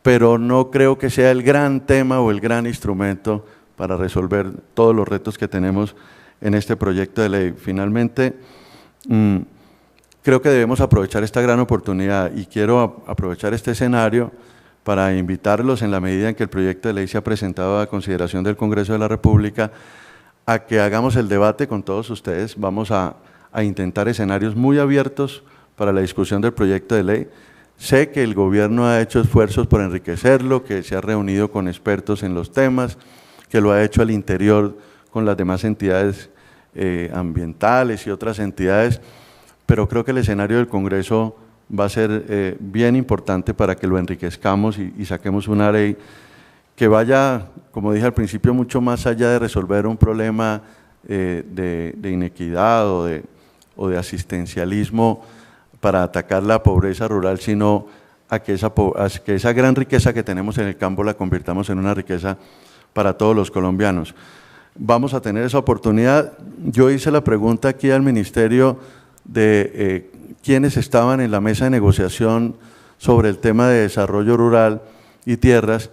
pero no creo que sea el gran tema o el gran instrumento para resolver todos los retos que tenemos en este proyecto de ley. Finalmente, creo que debemos aprovechar esta gran oportunidad y quiero aprovechar este escenario para invitarlos, en la medida en que el proyecto de ley se ha presentado a consideración del Congreso de la República, a que hagamos el debate con todos ustedes. Vamos a intentar escenarios muy abiertos para la discusión del proyecto de ley. Sé que el gobierno ha hecho esfuerzos por enriquecerlo, que se ha reunido con expertos en los temas, que lo ha hecho al interior con las demás entidades ambientales y otras entidades, pero creo que el escenario del Congreso va a ser bien importante para que lo enriquezcamos y saquemos una ley que vaya, como dije al principio, mucho más allá de resolver un problema de inequidad o de asistencialismo para atacar la pobreza rural, sino a que esa gran riqueza que tenemos en el campo la convirtamos en una riqueza para todos los colombianos. Vamos a tener esa oportunidad. Yo hice la pregunta aquí al Ministerio de quiénes estaban en la mesa de negociación sobre el tema de desarrollo rural y tierras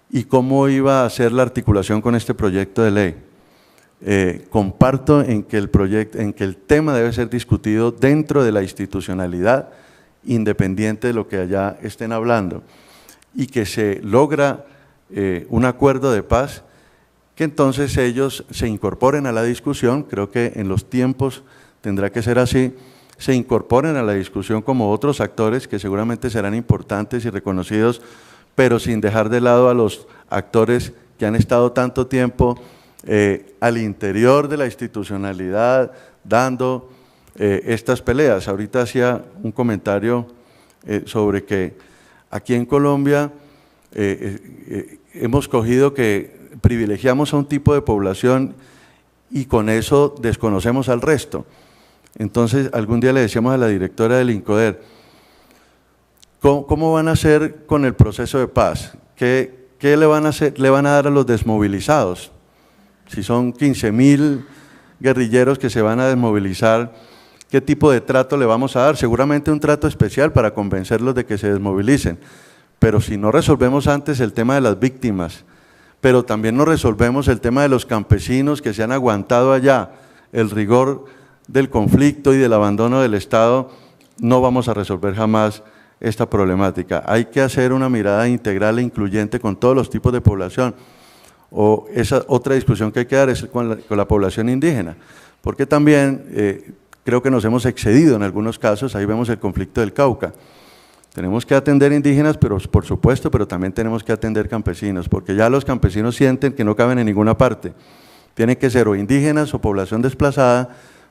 y cómo iba a ser la articulación con este proyecto de ley. Comparto en que el tema debe ser discutido dentro de la institucionalidad, independiente de lo que allá estén hablando, y que se logra un acuerdo de paz, que entonces ellos se incorporen a la discusión. Creo que en los tiempos tendrá que ser así, se incorporen a la discusión como otros actores que seguramente serán importantes y reconocidos, pero sin dejar de lado a los actores que han estado tanto tiempo al interior de la institucionalidad dando estas peleas. Ahorita hacía un comentario sobre que aquí en Colombia hemos cogido que privilegiamos a un tipo de población y con eso desconocemos al resto. Entonces, algún día le decíamos a la directora del INCODER, ¿cómo van a hacer con el proceso de paz? ¿Qué le van a dar a los desmovilizados? Si son 15.000 guerrilleros que se van a desmovilizar, ¿qué tipo de trato le vamos a dar? Seguramente un trato especial para convencerlos de que se desmovilicen, pero si no resolvemos antes el tema de las víctimas, pero también no resolvemos el tema de los campesinos que se han aguantado allá, el rigor del conflicto y del abandono del Estado, no vamos a resolver jamás esta problemática. Hay que hacer una mirada integral e incluyente con todos los tipos de población. O esa otra discusión que hay que dar es con la población indígena, porque también creo que nos hemos excedido en algunos casos. Ahí vemos el conflicto del Cauca. Tenemos que atender indígenas, pero por supuesto, pero también tenemos que atender campesinos, porque ya los campesinos sienten que no caben en ninguna parte. Tienen que ser o indígenas o población desplazada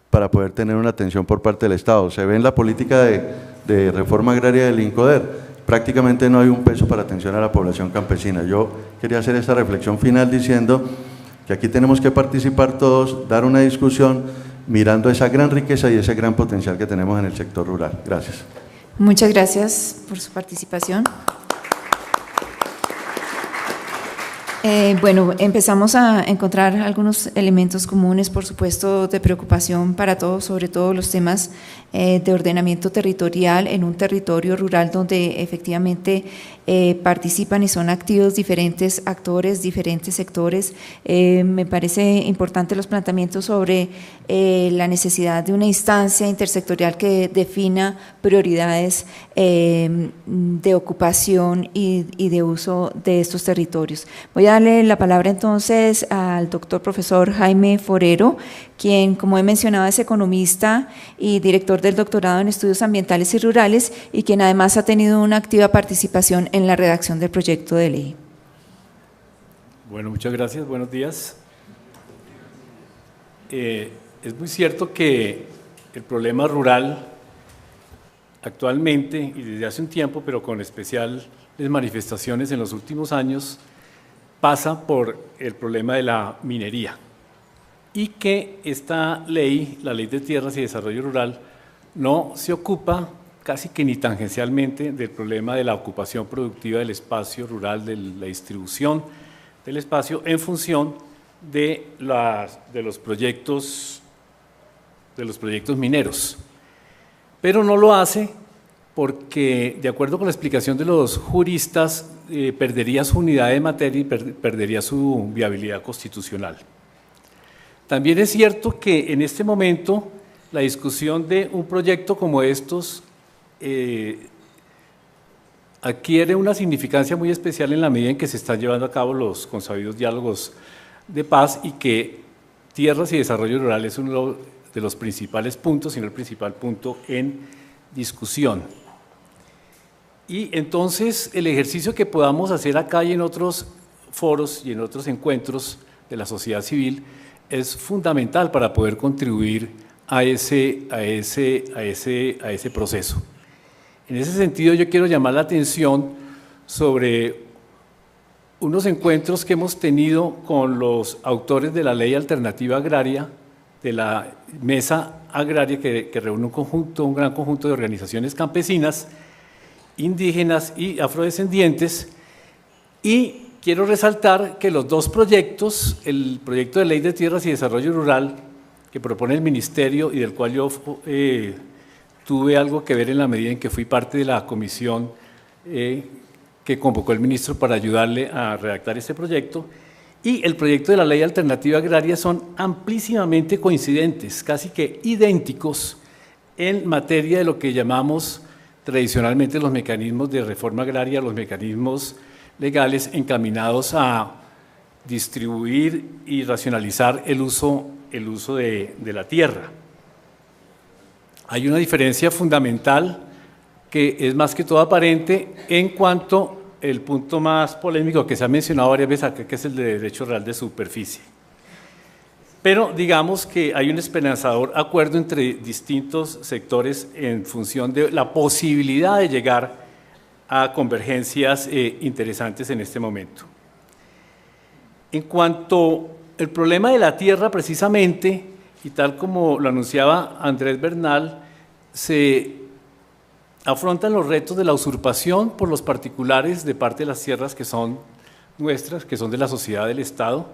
para poder tener una atención por parte del Estado. Se ve en la política de reforma agraria del INCODER, prácticamente no hay un peso para atención a la población campesina. Yo quería hacer esta reflexión final diciendo que aquí tenemos que participar todos, dar una discusión, mirando esa gran riqueza y ese gran potencial que tenemos en el sector rural. Gracias. Muchas gracias por su participación. Bueno, empezamos a encontrar algunos elementos comunes, por supuesto, de preocupación para todos, sobre todo los temas de ordenamiento territorial en un territorio rural donde efectivamente participan y son activos diferentes actores, diferentes sectores. Me parece importante los planteamientos sobre la necesidad de una instancia intersectorial que defina prioridades de ocupación y de uso de estos territorios. Voy a darle la palabra entonces al doctor profesor Jaime Forero, quien, como he mencionado, es economista y director del doctorado en estudios ambientales y rurales, y quien además ha tenido una activa participación en la redacción del proyecto de ley. Bueno, muchas gracias, buenos días. Es muy cierto que el problema rural actualmente y desde hace un tiempo, pero con especiales manifestaciones en los últimos años, pasa por el problema de la minería, y que esta ley, la Ley de Tierras y Desarrollo Rural, no se ocupa casi que ni tangencialmente del problema de la ocupación productiva del espacio rural, de la distribución del espacio en función de los proyectos mineros. Pero no lo hace porque, de acuerdo con la explicación de los juristas, perdería su unidad de materia y perdería su viabilidad constitucional. También es cierto que en este momento la discusión de un proyecto como estos adquiere una significancia muy especial en la medida en que se están llevando a cabo los consabidos diálogos de paz, y que tierras y desarrollo rural es uno de los principales puntos, sino el principal punto en discusión. Y entonces el ejercicio que podamos hacer acá y en otros foros y en otros encuentros de la sociedad civil es fundamental para poder contribuir a ese proceso. En ese sentido, yo quiero llamar la atención sobre unos encuentros que hemos tenido con los autores de la Ley Alternativa Agraria, de la Mesa Agraria, que reúne un gran conjunto de organizaciones campesinas, indígenas y afrodescendientes, y quiero resaltar que los dos proyectos, el proyecto de Ley de Tierras y Desarrollo Rural que propone el Ministerio y del cual yo tuve algo que ver en la medida en que fui parte de la comisión que convocó el ministro para ayudarle a redactar este proyecto, y el proyecto de la Ley Alternativa Agraria son amplísimamente coincidentes, casi que idénticos en materia de lo que llamamos tradicionalmente los mecanismos de reforma agraria, los mecanismos legales encaminados a distribuir y racionalizar el uso de la tierra. Hay una diferencia fundamental que es más que todo aparente en cuanto al punto más polémico que se ha mencionado varias veces acá, que es el de derecho real de superficie. Pero digamos que hay un esperanzador acuerdo entre distintos sectores en función de la posibilidad de llegar a convergencias interesantes en este momento. En cuanto al problema de la tierra, precisamente, y tal como lo anunciaba Andrés Bernal, se afrontan los retos de la usurpación por los particulares de parte de las tierras que son nuestras, que son de la sociedad del Estado.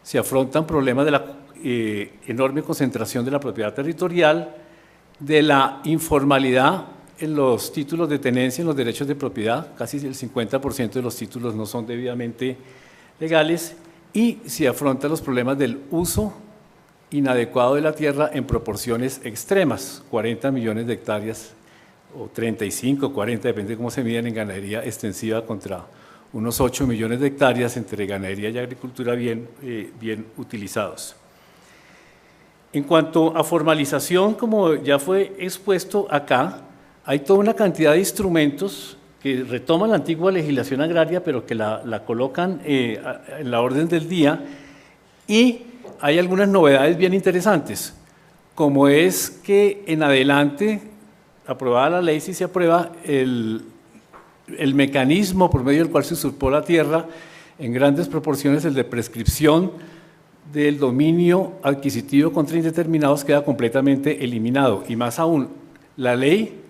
Se afrontan problemas de la enorme concentración de la propiedad territorial, de la informalidad en los títulos de tenencia, en los derechos de propiedad, casi el 50% de los títulos no son debidamente legales, y se afrontan los problemas del uso inadecuado de la tierra en proporciones extremas, 40 millones de hectáreas, o 35, 40, depende de cómo se miden en ganadería extensiva, contra unos 8 millones de hectáreas entre ganadería y agricultura bien utilizados. En cuanto a formalización, como ya fue expuesto acá, hay toda una cantidad de instrumentos que retoman la antigua legislación agraria, pero que la colocan en la orden del día, y hay algunas novedades bien interesantes, como es que en adelante, aprobada la ley, si se aprueba el mecanismo por medio del cual se usurpó la tierra, en grandes proporciones el de prescripción del dominio adquisitivo contra indeterminados, queda completamente eliminado, y más aún, la ley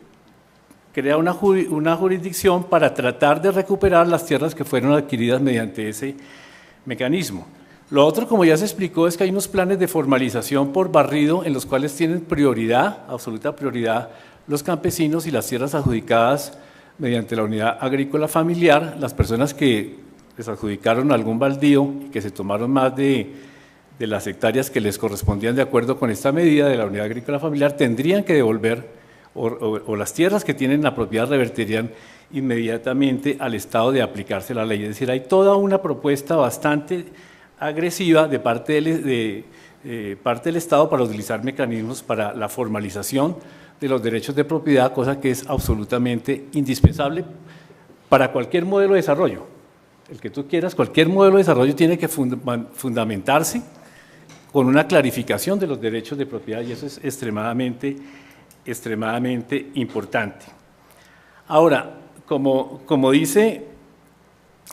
crea una jurisdicción para tratar de recuperar las tierras que fueron adquiridas mediante ese mecanismo. Lo otro, como ya se explicó, es que hay unos planes de formalización por barrido en los cuales tienen prioridad, absoluta prioridad, los campesinos y las tierras adjudicadas mediante la unidad agrícola familiar, las personas que les adjudicaron algún baldío y que se tomaron más de las hectáreas que les correspondían de acuerdo con esta medida de la unidad agrícola familiar, tendrían que devolver, o las tierras que tienen la propiedad revertirían inmediatamente al Estado de aplicarse la ley. Es decir, hay toda una propuesta bastante agresiva de parte del Estado para utilizar mecanismos para la formalización de los derechos de propiedad, cosa que es absolutamente indispensable para cualquier modelo de desarrollo. El que tú quieras, cualquier modelo de desarrollo tiene que fundamentarse con una clarificación de los derechos de propiedad, y eso es extremadamente importante. Ahora, como dice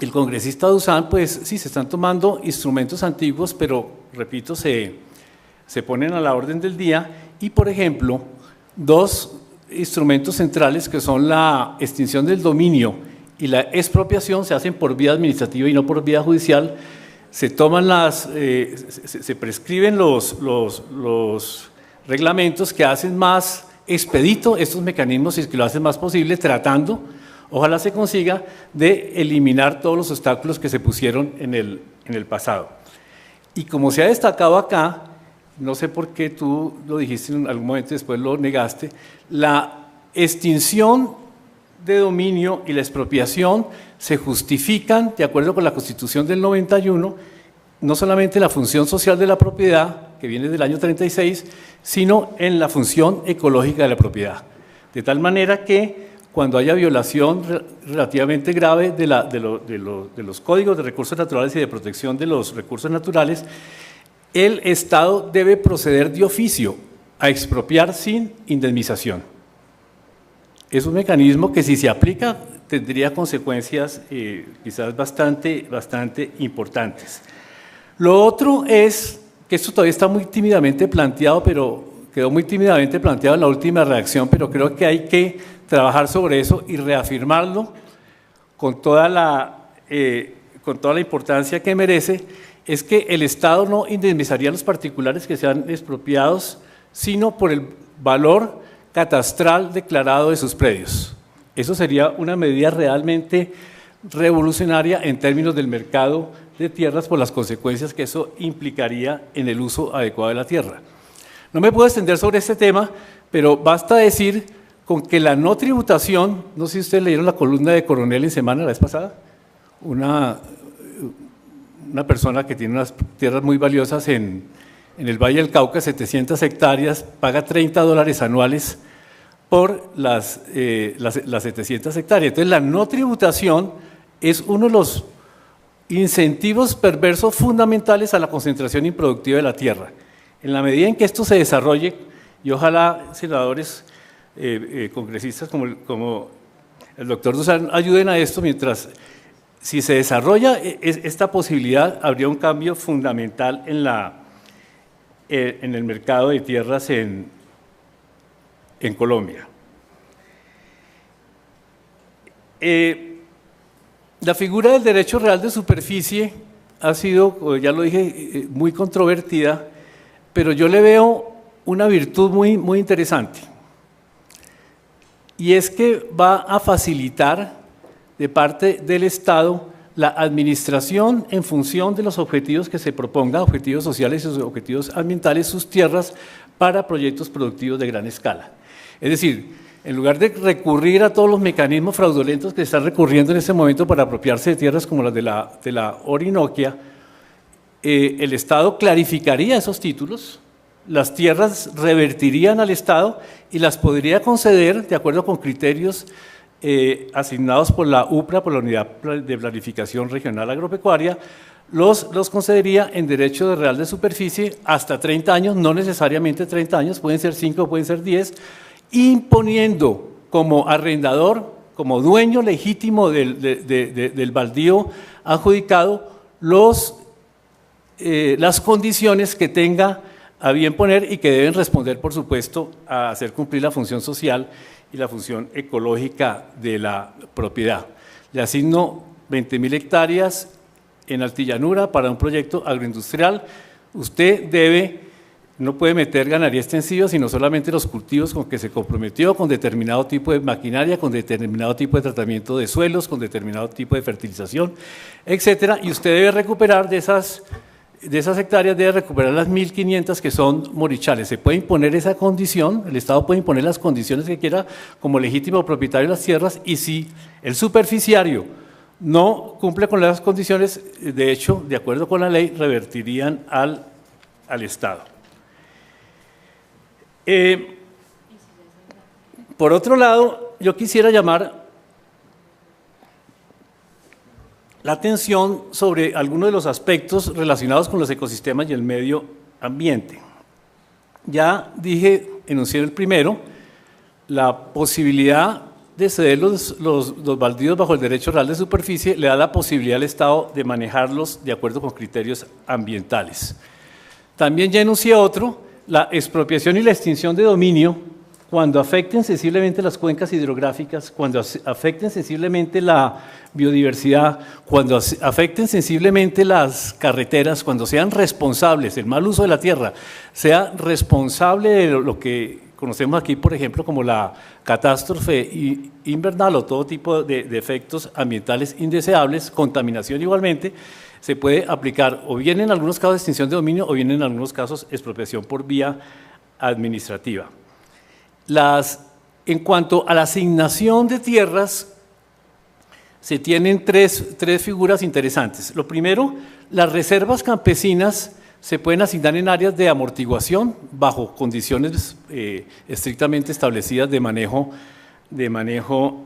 el congresista Duzán, pues sí, se están tomando instrumentos antiguos, pero, repito, se ponen a la orden del día, y, por ejemplo, dos instrumentos centrales que son la extinción del dominio y la expropiación se hacen por vía administrativa y no por vía judicial. Se toman se prescriben los reglamentos que hacen más expedito estos mecanismos y que lo hacen más posible, tratando, ojalá se consiga, de eliminar todos los obstáculos que se pusieron en el pasado. Y como se ha destacado acá, no sé por qué tú lo dijiste en algún momento y después lo negaste, la extinción de dominio y la expropiación se justifican, de acuerdo con la Constitución del 91, no solamente en la función social de la propiedad, que viene del año 36, sino en la función ecológica de la propiedad. De tal manera que cuando haya violación relativamente grave de los códigos de recursos naturales y de protección de los recursos naturales, el Estado debe proceder de oficio a expropiar sin indemnización. Es un mecanismo que, si se aplica, tendría consecuencias quizás bastante importantes. Lo otro es que esto todavía está muy tímidamente planteado, pero quedó muy tímidamente planteado en la última redacción, pero creo que hay que trabajar sobre eso y reafirmarlo con toda la importancia que merece. Es que el Estado no indemnizaría a los particulares que sean expropiados, sino por el valor catastral declarado de sus predios. Eso sería una medida realmente revolucionaria en términos del mercado de tierras, por las consecuencias que eso implicaría en el uso adecuado de la tierra. No me puedo extender sobre este tema, pero basta decir con que la no tributación, no sé si ustedes leyeron la columna de Coronel en Semana la vez pasada, una persona que tiene unas tierras muy valiosas en el Valle del Cauca, 700 hectáreas, paga $30 anuales por las 700 hectáreas. Entonces, la no tributación es uno de los incentivos perversos fundamentales a la concentración improductiva de la tierra. En la medida en que esto se desarrolle, y ojalá senadores, congresistas como el doctor Dusan ayuden a esto, si se desarrolla esta posibilidad, habría un cambio fundamental en el mercado de tierras en Colombia. La figura del derecho real de superficie ha sido, ya lo dije, muy controvertida, pero yo le veo una virtud muy interesante, y es que va a facilitar de parte del Estado la administración en función de los objetivos que se propongan, objetivos sociales y objetivos ambientales, sus tierras para proyectos productivos de gran escala. Es decir, en lugar de recurrir a todos los mecanismos fraudulentos que se están recurriendo en este momento para apropiarse de tierras como las de la Orinoquia, el Estado clarificaría esos títulos, las tierras revertirían al Estado y las podría conceder de acuerdo con criterios asignados por la UPRA, por la Unidad de Planificación Regional Agropecuaria, los concedería en derecho de real de superficie hasta 30 años, no necesariamente 30 años, pueden ser 5, pueden ser 10, imponiendo como arrendador, como dueño legítimo del baldío adjudicado, las condiciones que tenga a bien poner y que deben responder, por supuesto, a hacer cumplir la función social y la función ecológica de la propiedad. Le asigno 20.000 hectáreas en altillanura para un proyecto agroindustrial. Usted no puede meter ganadería extensiva, sino solamente los cultivos con que se comprometió, con determinado tipo de maquinaria, con determinado tipo de tratamiento de suelos, con determinado tipo de fertilización, etcétera. Y usted debe recuperar de esas hectáreas, debe recuperar las 1.500 que son morichales. Se puede imponer esa condición, el Estado puede imponer las condiciones que quiera como legítimo propietario de las tierras, y si el superficiario no cumple con las condiciones, de hecho, de acuerdo con la ley, revertirían al Estado. Por otro lado, yo quisiera llamar la atención sobre algunos de los aspectos relacionados con los ecosistemas y el medio ambiente. Ya enuncié el primero, la posibilidad de ceder los baldíos bajo el derecho real de superficie le da la posibilidad al Estado de manejarlos de acuerdo con criterios ambientales. También ya enuncié otro, la expropiación y la extinción de dominio, cuando afecten sensiblemente las cuencas hidrográficas, cuando afecten sensiblemente la biodiversidad, cuando afecten sensiblemente las carreteras, cuando sean responsables, el mal uso de la tierra, sea responsable de lo que conocemos aquí, por ejemplo, como la catástrofe invernal o todo tipo de efectos ambientales indeseables, contaminación igualmente, se puede aplicar o bien en algunos casos extinción de dominio o bien en algunos casos expropiación por vía administrativa. En cuanto a la asignación de tierras, se tienen tres figuras interesantes. Lo primero, las reservas campesinas se pueden asignar en áreas de amortiguación bajo condiciones estrictamente establecidas de manejo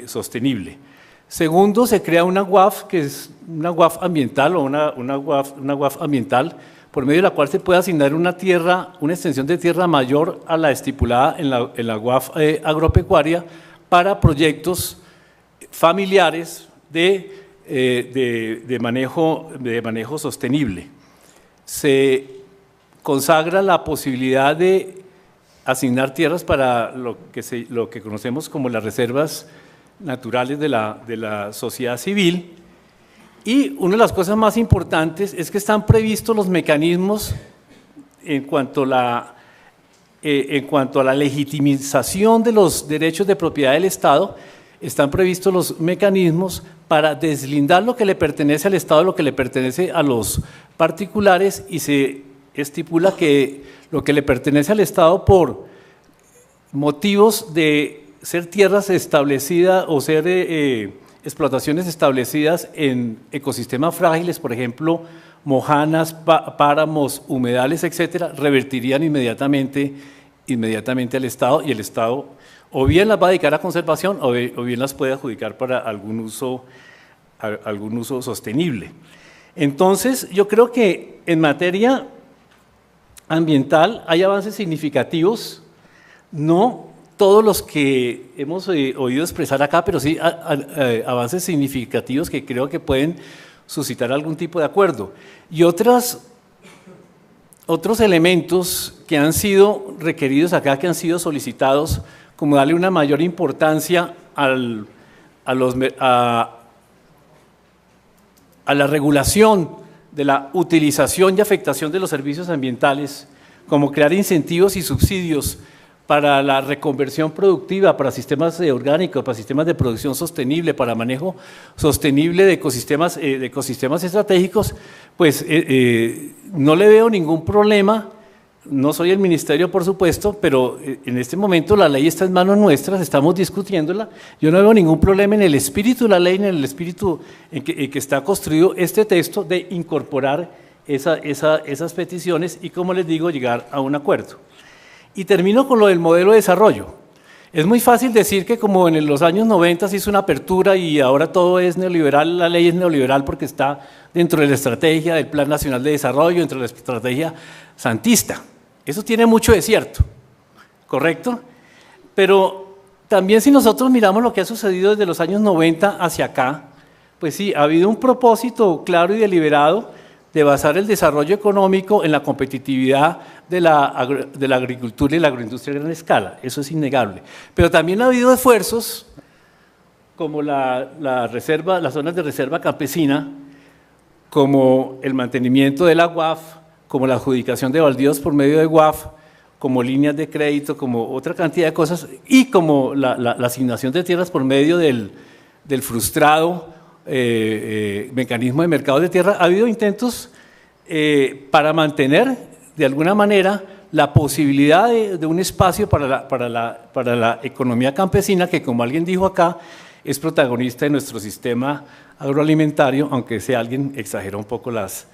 sostenible. Segundo, se crea una UAF, que es una UAF ambiental o una UAF ambiental, por medio de la cual se puede asignar una extensión de tierra mayor a la estipulada en la UAF agropecuaria para proyectos familiares de manejo sostenible. Se consagra la posibilidad de asignar tierras para lo que conocemos como las reservas naturales de la sociedad civil. Y una de las cosas más importantes es que están previstos los mecanismos en cuanto a la legitimización de los derechos de propiedad del Estado, están previstos los mecanismos para deslindar lo que le pertenece al Estado de lo que le pertenece a los particulares, y se estipula que lo que le pertenece al Estado por motivos de ser tierras establecidas o ser explotaciones establecidas en ecosistemas frágiles, por ejemplo, mojanas, páramos, humedales, etcétera, revertirían inmediatamente inmediatamente al Estado, y el Estado o bien las va a dedicar a conservación o bien las puede adjudicar para algún uso sostenible. Entonces, yo creo que en materia ambiental hay avances significativos, no todos los que hemos oído expresar acá, pero sí avances significativos que creo que pueden suscitar algún tipo de acuerdo. Y otros elementos que han sido requeridos acá, que han sido solicitados, como darle una mayor importancia a la regulación de la utilización y afectación de los servicios ambientales, como crear incentivos y subsidios para la reconversión productiva, para sistemas orgánicos, para sistemas de producción sostenible, para manejo sostenible de ecosistemas estratégicos, pues no le veo ningún problema. No soy el ministerio, por supuesto, pero en este momento la ley está en manos nuestras, estamos discutiéndola. Yo no veo ningún problema en el espíritu de la ley, en el espíritu en que está construido este texto, de incorporar esas peticiones y, como les digo, llegar a un acuerdo. Y termino con lo del modelo de desarrollo. Es muy fácil decir que como en los años 90 se hizo una apertura y ahora todo es neoliberal, la ley es neoliberal porque está dentro de la estrategia del Plan Nacional de Desarrollo, dentro de la estrategia santista. Eso tiene mucho de cierto, ¿correcto? Pero también si nosotros miramos lo que ha sucedido desde los años 90 hacia acá, pues sí, ha habido un propósito claro y deliberado de basar el desarrollo económico en la competitividad de la agricultura y la agroindustria a gran escala, eso es innegable. Pero también ha habido esfuerzos como las zonas de reserva campesina, como el mantenimiento de la UAF, como la adjudicación de baldíos por medio de UAF, como líneas de crédito, como otra cantidad de cosas, y como la asignación de tierras por medio del frustrado mecanismo de mercado de tierra. Ha habido intentos para mantener, de alguna manera, la posibilidad de un espacio para la economía campesina, que, como alguien dijo acá, es protagonista de nuestro sistema agroalimentario, aunque alguien exageró un poco las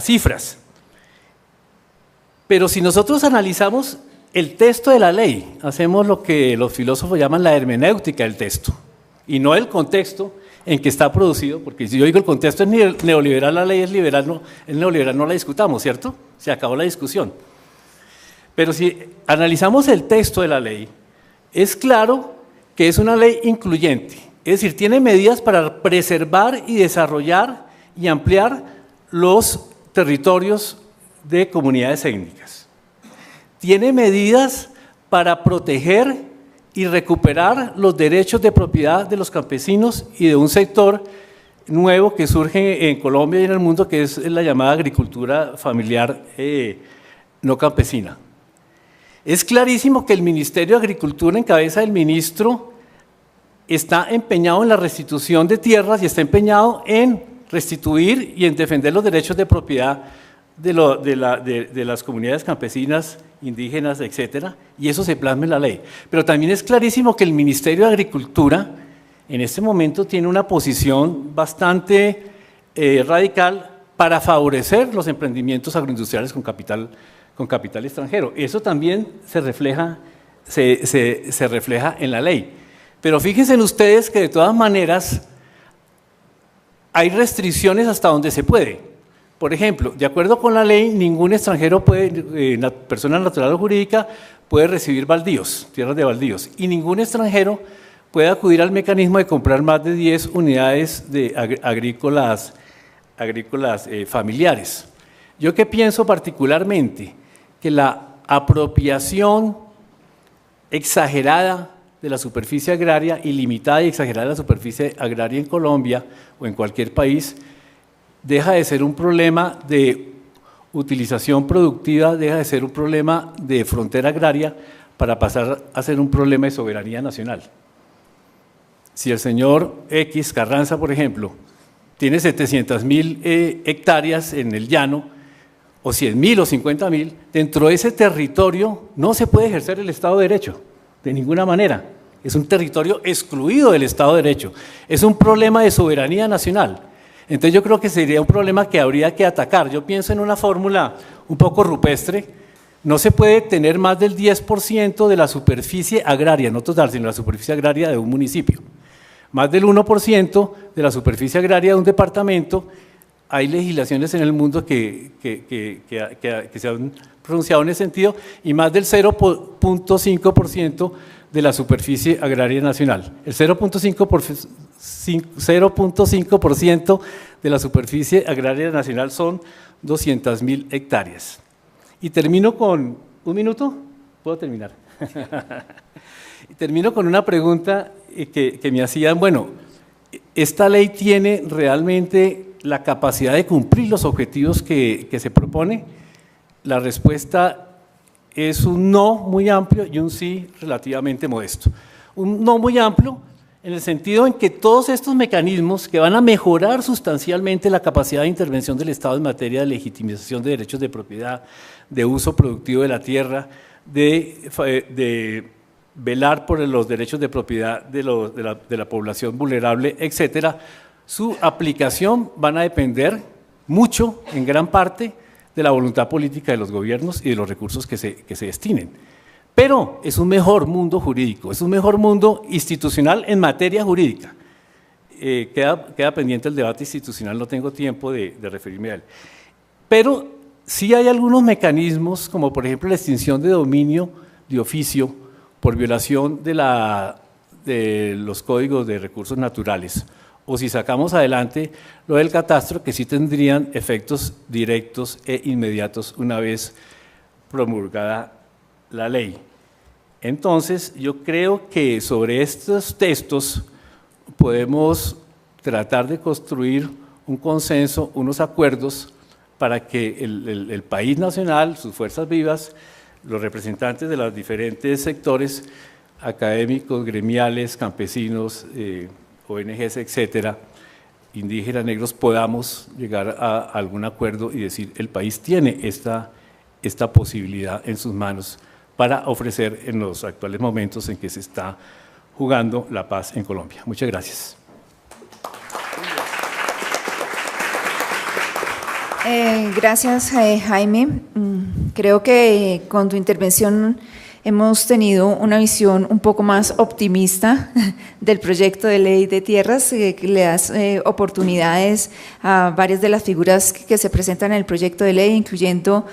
cifras. Pero si nosotros analizamos el texto de la ley, hacemos lo que los filósofos llaman la hermenéutica del texto, y no el contexto en que está producido, porque si yo digo el contexto es neoliberal, la ley es liberal, no, el neoliberal no la discutamos, ¿cierto? Se acabó la discusión. Pero si analizamos el texto de la ley, es claro que es una ley incluyente, es decir, tiene medidas para preservar y desarrollar y ampliar los territorios de comunidades étnicas. Tiene medidas para proteger y recuperar los derechos de propiedad de los campesinos y de un sector nuevo que surge en Colombia y en el mundo, que es la llamada agricultura familiar no campesina. Es clarísimo que el Ministerio de Agricultura, en cabeza del ministro, está empeñado en la restitución de tierras y está empeñado en restituir y en defender los derechos de propiedad de las comunidades campesinas, indígenas, etcétera, y eso se plasma en la ley. Pero también es clarísimo que el Ministerio de Agricultura en este momento tiene una posición bastante radical para favorecer los emprendimientos agroindustriales con capital extranjero. Eso también se refleja en la ley. Pero fíjense ustedes que de todas maneras hay restricciones hasta donde se puede. Por ejemplo, de acuerdo con la ley, ningún extranjero persona natural o jurídica, puede recibir baldíos, tierras de baldíos, y ningún extranjero puede acudir al mecanismo de comprar más de 10 unidades agrícolas familiares. Yo que pienso particularmente que la apropiación exagerada de la superficie agraria, ilimitada y exagerada de la superficie agraria en Colombia o en cualquier país, deja de ser un problema de utilización productiva, deja de ser un problema de frontera agraria para pasar a ser un problema de soberanía nacional. Si el señor X, Carranza, por ejemplo, tiene 700.000 hectáreas en el llano, o 100.000 o 50.000, dentro de ese territorio no se puede ejercer el Estado de Derecho, de ninguna manera. Es un territorio excluido del Estado de Derecho. Es un problema de soberanía nacional. Entonces yo creo que sería un problema que habría que atacar. Yo pienso en una fórmula un poco rupestre no se puede tener más del 10% de la superficie agraria, no total, sino la superficie agraria de un municipio. Más del 1% de la superficie agraria de un departamento. Hay legislaciones en el mundo que se han pronunciado en ese sentido, y más del 0.5% de la superficie agraria nacional. El 0.5% de la superficie agraria nacional son 200.000 hectáreas. Y termino con un minuto, ¿puedo terminar? Y termino con una pregunta que me hacían, bueno, ¿esta ley tiene realmente la capacidad de cumplir los objetivos que se propone? La respuesta es un no muy amplio y un sí relativamente modesto. Un no muy amplio en el sentido en que todos estos mecanismos que van a mejorar sustancialmente la capacidad de intervención del Estado en materia de legitimización de derechos de propiedad, de uso productivo de la tierra, de velar por los derechos de propiedad de la población vulnerable, etcétera, su aplicación van a depender mucho, en gran parte, de la voluntad política de los gobiernos y de los recursos que se destinen. Pero es un mejor mundo jurídico, es un mejor mundo institucional en materia jurídica. Queda pendiente el debate institucional, no tengo tiempo de referirme a él. Pero sí hay algunos mecanismos, como por ejemplo la extinción de dominio de oficio por violación de los códigos de recursos naturales, o si sacamos adelante lo del catastro, que sí tendrían efectos directos e inmediatos una vez promulgada la ley. Entonces, yo creo que sobre estos textos podemos tratar de construir un consenso, unos acuerdos para que el país nacional, sus fuerzas vivas, los representantes de los diferentes sectores académicos, gremiales, campesinos, ONGs, etcétera, indígenas, negros, podamos llegar a algún acuerdo y decir el país tiene esta posibilidad en sus manos para ofrecer en los actuales momentos en que se está jugando la paz en Colombia. Muchas gracias. Gracias, Jaime. Creo que con tu intervención hemos tenido una visión un poco más optimista del proyecto de ley de tierras, que le das oportunidades a varias de las figuras que se presentan en el proyecto de ley, incluyendo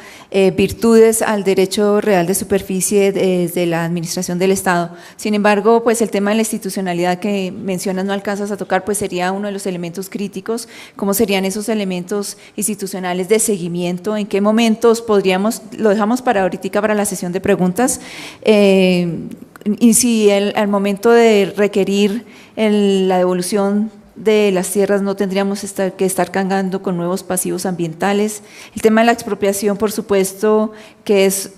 virtudes al derecho real de superficie de la administración del Estado. Sin embargo, pues el tema de la institucionalidad que mencionas no alcanzas a tocar, pues sería uno de los elementos críticos. ¿Cómo serían esos elementos institucionales de seguimiento? ¿En qué momentos podríamos, lo dejamos para ahorita, para la sesión de preguntas? Y si al momento de requerir la devolución de las tierras no tendríamos que estar cargando con nuevos pasivos ambientales. El tema de la expropiación, por supuesto, que es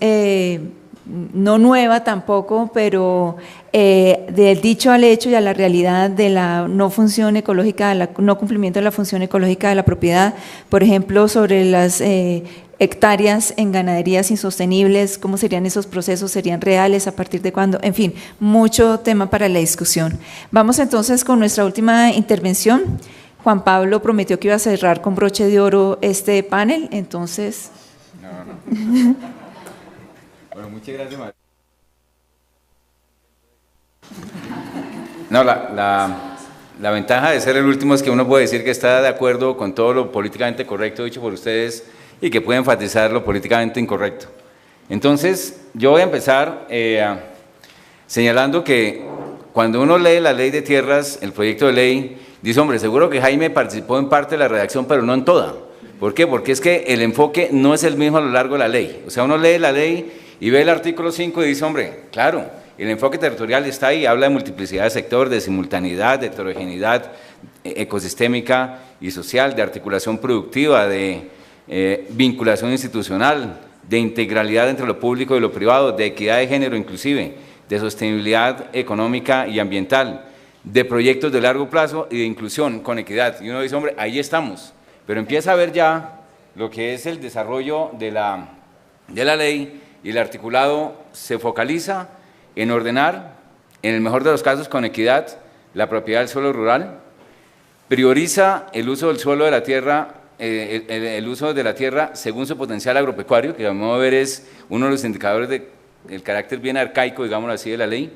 no nueva tampoco, pero del dicho al hecho y a la realidad de la no función ecológica, no cumplimiento de la función ecológica de la propiedad, por ejemplo, sobre las hectáreas en ganaderías insostenibles, cómo serían esos procesos, serían reales, a partir de cuándo, en fin, mucho tema para la discusión. Vamos entonces con nuestra última intervención. Juan Pablo prometió que iba a cerrar con broche de oro este panel, entonces… No. Bueno, muchas gracias, María. No, la ventaja de ser el último es que uno puede decir que está de acuerdo con todo lo políticamente correcto dicho por ustedes y que puede enfatizar lo políticamente incorrecto. Entonces, yo voy a empezar señalando que cuando uno lee la ley de tierras, el proyecto de ley, dice, hombre, seguro que Jaime participó en parte de la redacción, pero no en toda. ¿Por qué? Porque es que el enfoque no es el mismo a lo largo de la ley. O sea, uno lee la ley y ve el artículo 5 y dice, hombre, claro, el enfoque territorial está ahí, habla de multiplicidad de sector, de simultaneidad, de heterogeneidad ecosistémica y social, de articulación productiva, de vinculación institucional, de integralidad entre lo público y lo privado, de equidad de género inclusive, de sostenibilidad económica y ambiental, de proyectos de largo plazo y de inclusión con equidad. Y uno dice, hombre, ahí estamos, pero empieza a ver ya lo que es el desarrollo de la ley y el articulado se focaliza en ordenar, en el mejor de los casos con equidad, la propiedad del suelo rural, prioriza el uso del suelo de la tierra el uso de la tierra según su potencial agropecuario, que a mi modo de ver es uno de los indicadores del carácter bien arcaico, digámoslo así, de la ley.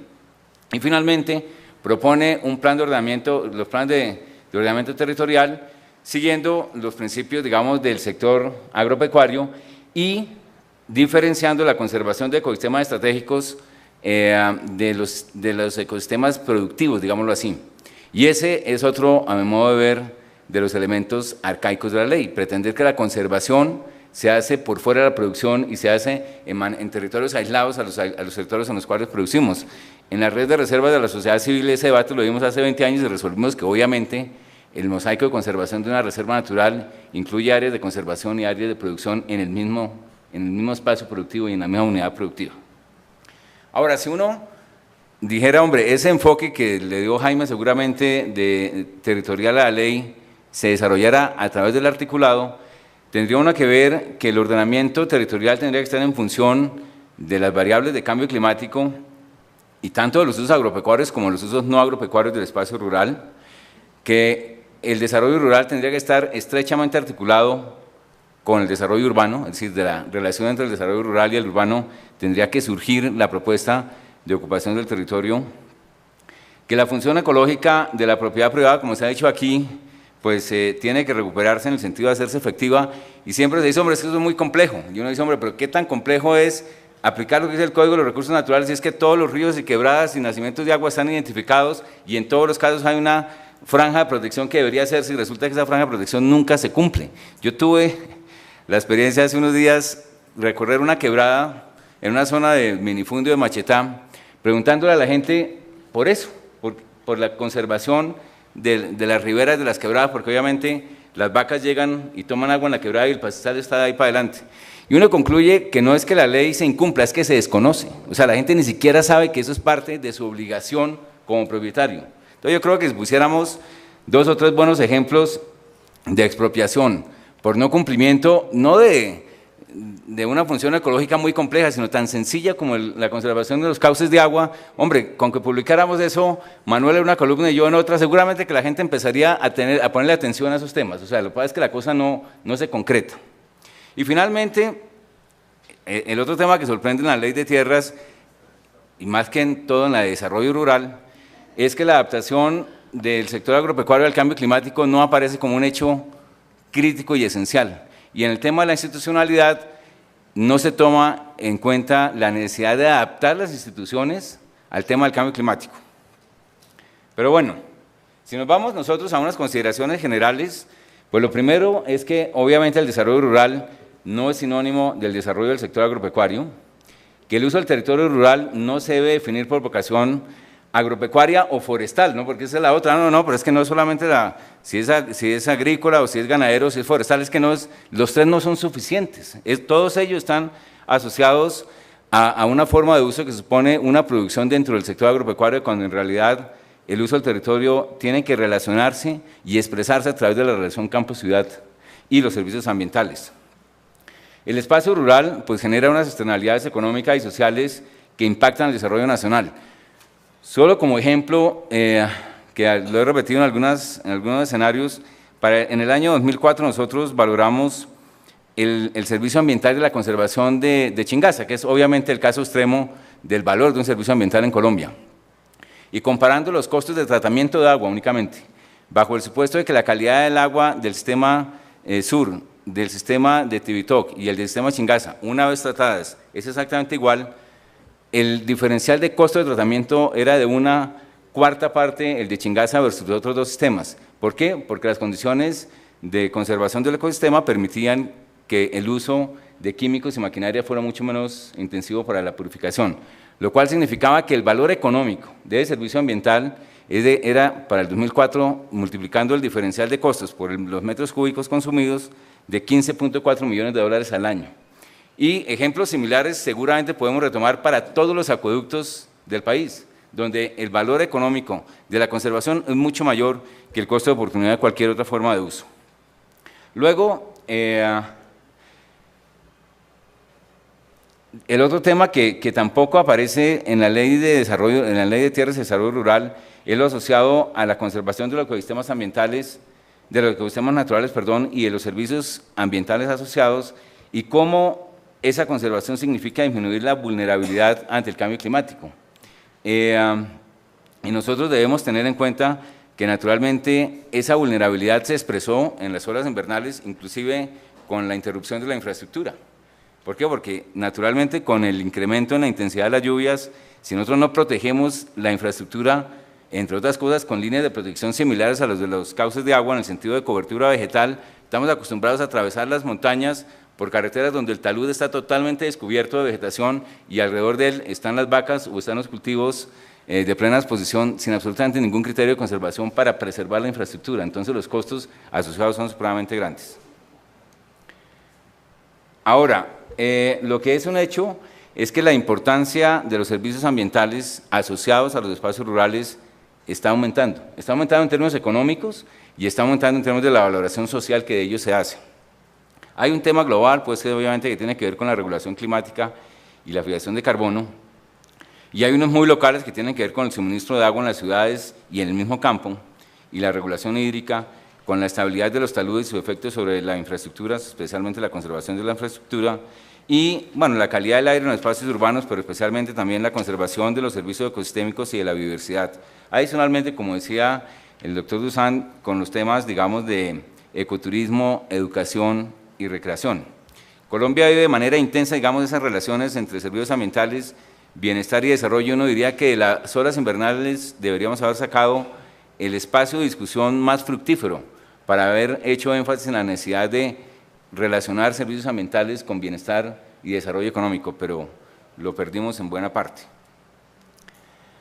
Y finalmente, propone un plan de ordenamiento, los planes de ordenamiento territorial, siguiendo los principios, digamos, del sector agropecuario y diferenciando la conservación de ecosistemas estratégicos de los ecosistemas productivos, digámoslo así. Y ese es otro, a mi modo de ver, de los elementos arcaicos de la ley, pretender que la conservación se hace por fuera de la producción y se hace en territorios aislados a los territorios en los cuales producimos. En la red de reservas de la sociedad civil ese debate lo vimos hace 20 años y resolvimos que obviamente el mosaico de conservación de una reserva natural incluye áreas de conservación y áreas de producción en el mismo espacio productivo y en la misma unidad productiva. Ahora, si uno dijera, hombre, ese enfoque que le dio Jaime seguramente de territorial a la ley se desarrollara a través del articulado, tendría uno que ver que el ordenamiento territorial tendría que estar en función de las variables de cambio climático y tanto de los usos agropecuarios como los usos no agropecuarios del espacio rural, que el desarrollo rural tendría que estar estrechamente articulado con el desarrollo urbano, es decir, de la relación entre el desarrollo rural y el urbano tendría que surgir la propuesta de ocupación del territorio, que la función ecológica de la propiedad privada, como se ha dicho aquí, pues tiene que recuperarse en el sentido de hacerse efectiva, y siempre se dice, hombre, es que eso es muy complejo, y uno dice, hombre, pero ¿qué tan complejo es aplicar lo que dice el Código de los Recursos Naturales si es que todos los ríos y quebradas y nacimientos de agua están identificados y en todos los casos hay una franja de protección que debería hacerse y resulta que esa franja de protección nunca se cumple? Yo tuve la experiencia hace unos días recorrer una quebrada en una zona de minifundio de Machetá, preguntándole a la gente por eso, por la conservación de las riberas de las quebradas, porque obviamente las vacas llegan y toman agua en la quebrada y el pastizal está de ahí para adelante. Y uno concluye que no es que la ley se incumpla, es que se desconoce. O sea, la gente ni siquiera sabe que eso es parte de su obligación como propietario. Entonces yo creo que si pusiéramos 2 o 3 buenos ejemplos de expropiación por no cumplimiento, no de una función ecológica muy compleja, sino tan sencilla como la conservación de los cauces de agua, hombre, con que publicáramos eso, Manuel en una columna y yo en otra, seguramente que la gente empezaría a ponerle atención a esos temas. O sea, lo que pasa es que la cosa no se concreta. Y finalmente, el otro tema que sorprende en la ley de tierras, y más que en todo en la de desarrollo rural, es que la adaptación del sector agropecuario al cambio climático no aparece como un hecho crítico y esencial. Y en el tema de la institucionalidad no se toma en cuenta la necesidad de adaptar las instituciones al tema del cambio climático. Pero bueno, si nos vamos nosotros a unas consideraciones generales, pues lo primero es que obviamente el desarrollo rural no es sinónimo del desarrollo del sector agropecuario, que el uso del territorio rural no se debe definir por vocación agropecuaria o forestal, ¿no? Porque esa es la otra, no, pero es que no es solamente si es agrícola o si es ganadero o si es forestal, es que los 3 no son suficientes, todos ellos están asociados a una forma de uso que supone una producción dentro del sector agropecuario, cuando en realidad el uso del territorio tiene que relacionarse y expresarse a través de la relación campo-ciudad y los servicios ambientales. El espacio rural pues genera unas externalidades económicas y sociales que impactan el desarrollo nacional. Solo como ejemplo, que lo he repetido en algunos escenarios, en el año 2004 nosotros valoramos el servicio ambiental de la conservación de Chingaza, que es obviamente el caso extremo del valor de un servicio ambiental en Colombia. Y comparando los costos de tratamiento de agua únicamente, bajo el supuesto de que la calidad del agua del sistema sur, del sistema de Tibitoc y el del sistema Chingaza, una vez tratadas, es exactamente igual, el diferencial de costo de tratamiento era de 1/4 parte el de Chingaza versus los otros 2 sistemas. ¿Por qué? Porque las condiciones de conservación del ecosistema permitían que el uso de químicos y maquinaria fuera mucho menos intensivo para la purificación, lo cual significaba que el valor económico de servicio ambiental era para el 2004, multiplicando el diferencial de costos por los metros cúbicos consumidos, de $15.4 millones al año. Y ejemplos similares seguramente podemos retomar para todos los acueductos del país, donde el valor económico de la conservación es mucho mayor que el costo de oportunidad de cualquier otra forma de uso. Luego, el otro tema que tampoco aparece en la ley de desarrollo, en la ley de tierras y desarrollo rural, es lo asociado a la conservación de los ecosistemas ambientales de los ecosistemas naturales, perdón, y de los servicios ambientales asociados, y cómo esa conservación significa disminuir la vulnerabilidad ante el cambio climático. Y nosotros debemos tener en cuenta que naturalmente esa vulnerabilidad se expresó en las horas invernales, inclusive con la interrupción de la infraestructura. ¿Por qué? Porque naturalmente con el incremento en la intensidad de las lluvias, si nosotros no protegemos la infraestructura, entre otras cosas con líneas de protección similares a los de los cauces de agua en el sentido de cobertura vegetal, estamos acostumbrados a atravesar las montañas por carreteras donde el talud está totalmente descubierto de vegetación y alrededor de él están las vacas o están los cultivos de plena exposición sin absolutamente ningún criterio de conservación para preservar la infraestructura. Entonces los costos asociados son supremamente grandes. Ahora, lo que es un hecho es que la importancia de los servicios ambientales asociados a los espacios rurales está aumentando. Está aumentando en términos económicos y está aumentando en términos de la valoración social que de ellos se hace. Hay un tema global, pues obviamente que tiene que ver con la regulación climática y la fijación de carbono, y hay unos muy locales que tienen que ver con el suministro de agua en las ciudades y en el mismo campo, y la regulación hídrica, con la estabilidad de los taludes y su efecto sobre la infraestructura, especialmente la conservación de la infraestructura, y bueno, la calidad del aire en los espacios urbanos, pero especialmente también la conservación de los servicios ecosistémicos y de la biodiversidad. Adicionalmente, como decía el doctor Dusan, con los temas, digamos, de ecoturismo, educación y recreación. Colombia vive de manera intensa, digamos, esas relaciones entre servicios ambientales, bienestar y desarrollo. Uno diría que de las horas invernales deberíamos haber sacado el espacio de discusión más fructífero para haber hecho énfasis en la necesidad de relacionar servicios ambientales con bienestar y desarrollo económico, pero lo perdimos en buena parte.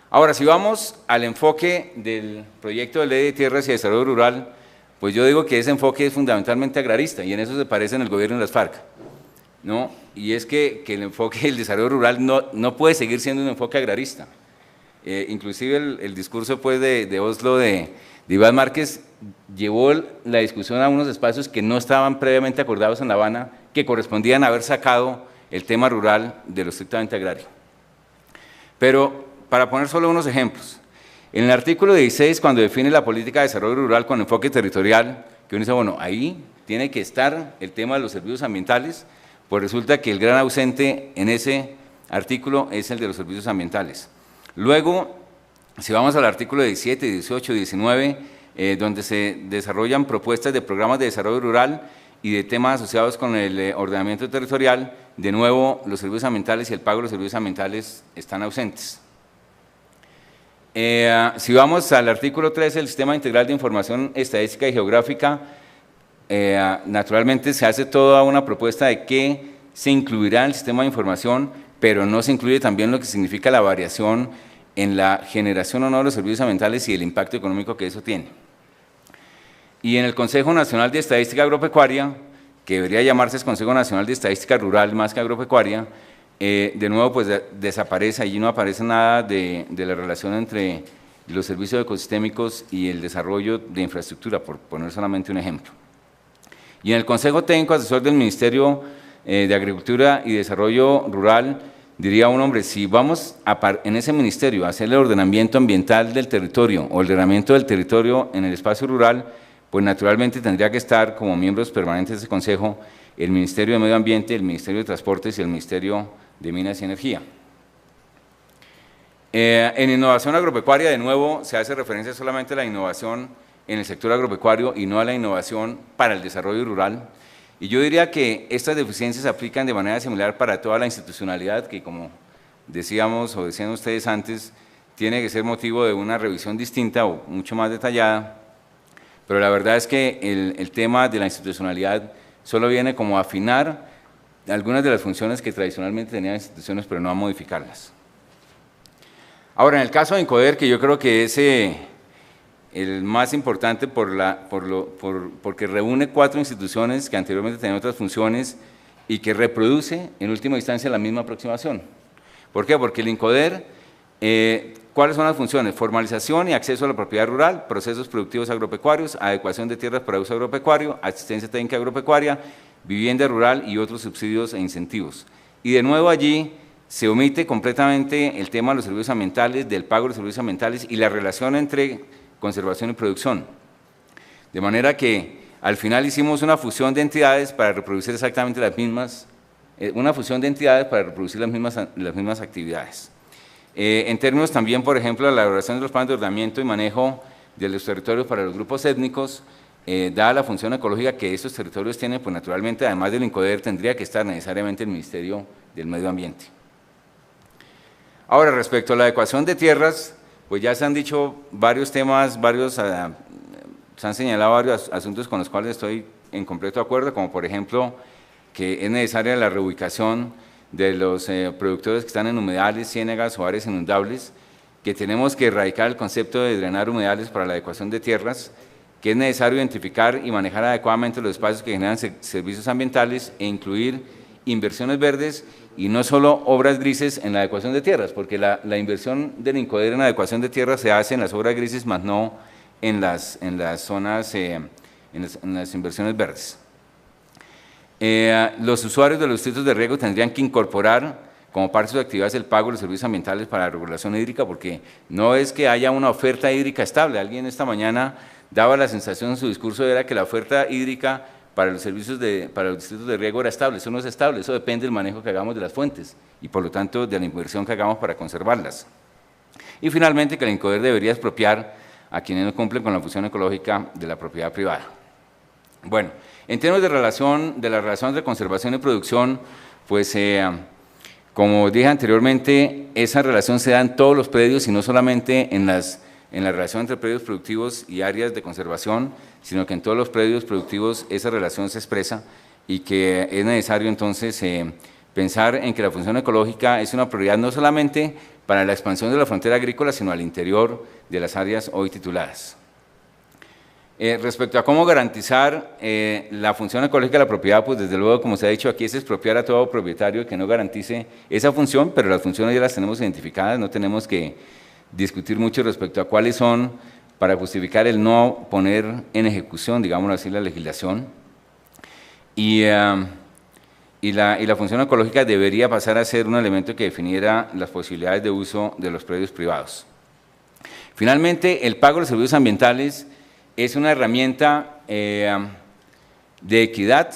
Ahora, si vamos al enfoque del proyecto de ley de tierras y desarrollo rural, pues yo digo que ese enfoque es fundamentalmente agrarista y en eso se parecen el gobierno y las FARC, ¿no? Y es que el enfoque del desarrollo rural no puede seguir siendo un enfoque agrarista. Inclusive el discurso pues, de Oslo de Iván Márquez llevó la discusión a unos espacios que no estaban previamente acordados en La Habana, que correspondían a haber sacado el tema rural de lo estrictamente agrario. Pero para poner solo unos ejemplos, en el artículo 16, cuando define la política de desarrollo rural con enfoque territorial, que uno dice, bueno, ahí tiene que estar el tema de los servicios ambientales, pues resulta que el gran ausente en ese artículo es el de los servicios ambientales. Luego, si vamos al artículo 17, 18, 19, donde se desarrollan propuestas de programas de desarrollo rural y de temas asociados con el ordenamiento territorial, de nuevo los servicios ambientales y el pago de los servicios ambientales están ausentes. Si vamos al artículo 13, el Sistema Integral de Información Estadística y Geográfica, naturalmente se hace toda una propuesta de qué se incluirá en el sistema de información, pero no se incluye también lo que significa la variación en la generación o no de los servicios ambientales y el impacto económico que eso tiene. Y en el Consejo Nacional de Estadística Agropecuaria, que debería llamarse Consejo Nacional de Estadística Rural más que Agropecuaria, de nuevo pues desaparece, allí no aparece nada de la relación entre los servicios ecosistémicos y el desarrollo de infraestructura, por poner solamente un ejemplo. Y en el Consejo Técnico Asesor del Ministerio de Agricultura y Desarrollo Rural, diría un hombre, si vamos en ese ministerio a hacer el ordenamiento ambiental del territorio o el ordenamiento del territorio en el espacio rural, pues naturalmente tendría que estar como miembros permanentes de ese consejo el Ministerio de Medio Ambiente, el Ministerio de Transportes y el Ministerio de Minas y Energía. En innovación agropecuaria, de nuevo, se hace referencia solamente a la innovación en el sector agropecuario y no a la innovación para el desarrollo rural. Y yo diría que estas deficiencias se aplican de manera similar para toda la institucionalidad que, como decíamos o decían ustedes antes, tiene que ser motivo de una revisión distinta o mucho más detallada, pero la verdad es que el tema de la institucionalidad solo viene como a afinar algunas de las funciones que tradicionalmente tenían instituciones, pero no a modificarlas. Ahora, en el caso de INCODER, que yo creo que es el más importante porque reúne 4 instituciones que anteriormente tenían otras funciones y que reproduce en última instancia la misma aproximación. ¿Por qué? Porque el INCODER, ¿cuáles son las funciones? Formalización y acceso a la propiedad rural, procesos productivos agropecuarios, adecuación de tierras para uso agropecuario, asistencia técnica agropecuaria, vivienda rural y otros subsidios e incentivos. Y de nuevo allí se omite completamente el tema de los servicios ambientales, del pago de los servicios ambientales y la relación entre conservación y producción. De manera que al final hicimos una fusión de entidades para reproducir exactamente las mismas, las mismas actividades. En términos también, por ejemplo, de la elaboración de los planes de ordenamiento y manejo de los territorios para los grupos étnicos, dada la función ecológica que estos territorios tienen, pues naturalmente, además del INCODER, tendría que estar necesariamente el Ministerio del Medio Ambiente. Ahora, respecto a la adecuación de tierras, pues ya se han dicho varios temas, se han señalado varios asuntos con los cuales estoy en completo acuerdo, como por ejemplo, que es necesaria la reubicación de los productores que están en humedales, ciénagas o áreas inundables, que tenemos que erradicar el concepto de drenar humedales para la adecuación de tierras, que es necesario identificar y manejar adecuadamente los espacios que generan servicios ambientales e incluir inversiones verdes y no solo obras grises en la adecuación de tierras, porque la inversión del INCODER en la adecuación de tierras se hace en las obras grises, más no en las zonas, en las inversiones verdes. Los usuarios de los distritos de riego tendrían que incorporar como parte de sus actividades el pago de los servicios ambientales para la regulación hídrica, porque no es que haya una oferta hídrica estable. Alguien esta mañana daba la sensación en su discurso era que la oferta hídrica para los para los distritos de riego era estable. Eso no es estable, eso depende del manejo que hagamos de las fuentes y por lo tanto de la inversión que hagamos para conservarlas. Y finalmente que el INCODER debería expropiar a quienes no cumplen con la función ecológica de la propiedad privada. Bueno, en términos de la relación entre conservación y producción, pues como dije anteriormente, esa relación se da en todos los predios y no solamente en la relación entre predios productivos y áreas de conservación, sino que en todos los predios productivos esa relación se expresa y que es necesario entonces pensar en que la función ecológica es una prioridad no solamente para la expansión de la frontera agrícola, sino al interior de las áreas hoy tituladas. Respecto a cómo garantizar la función ecológica de la propiedad, pues desde luego, como se ha dicho aquí, es expropiar a todo propietario que no garantice esa función, pero las funciones ya las tenemos identificadas, no tenemos que discutir mucho respecto a cuáles son para justificar el no poner en ejecución, digámoslo así, la legislación. Y la función ecológica debería pasar a ser un elemento que definiera las posibilidades de uso de los predios privados. Finalmente, el pago de los servicios ambientales es una herramienta de equidad,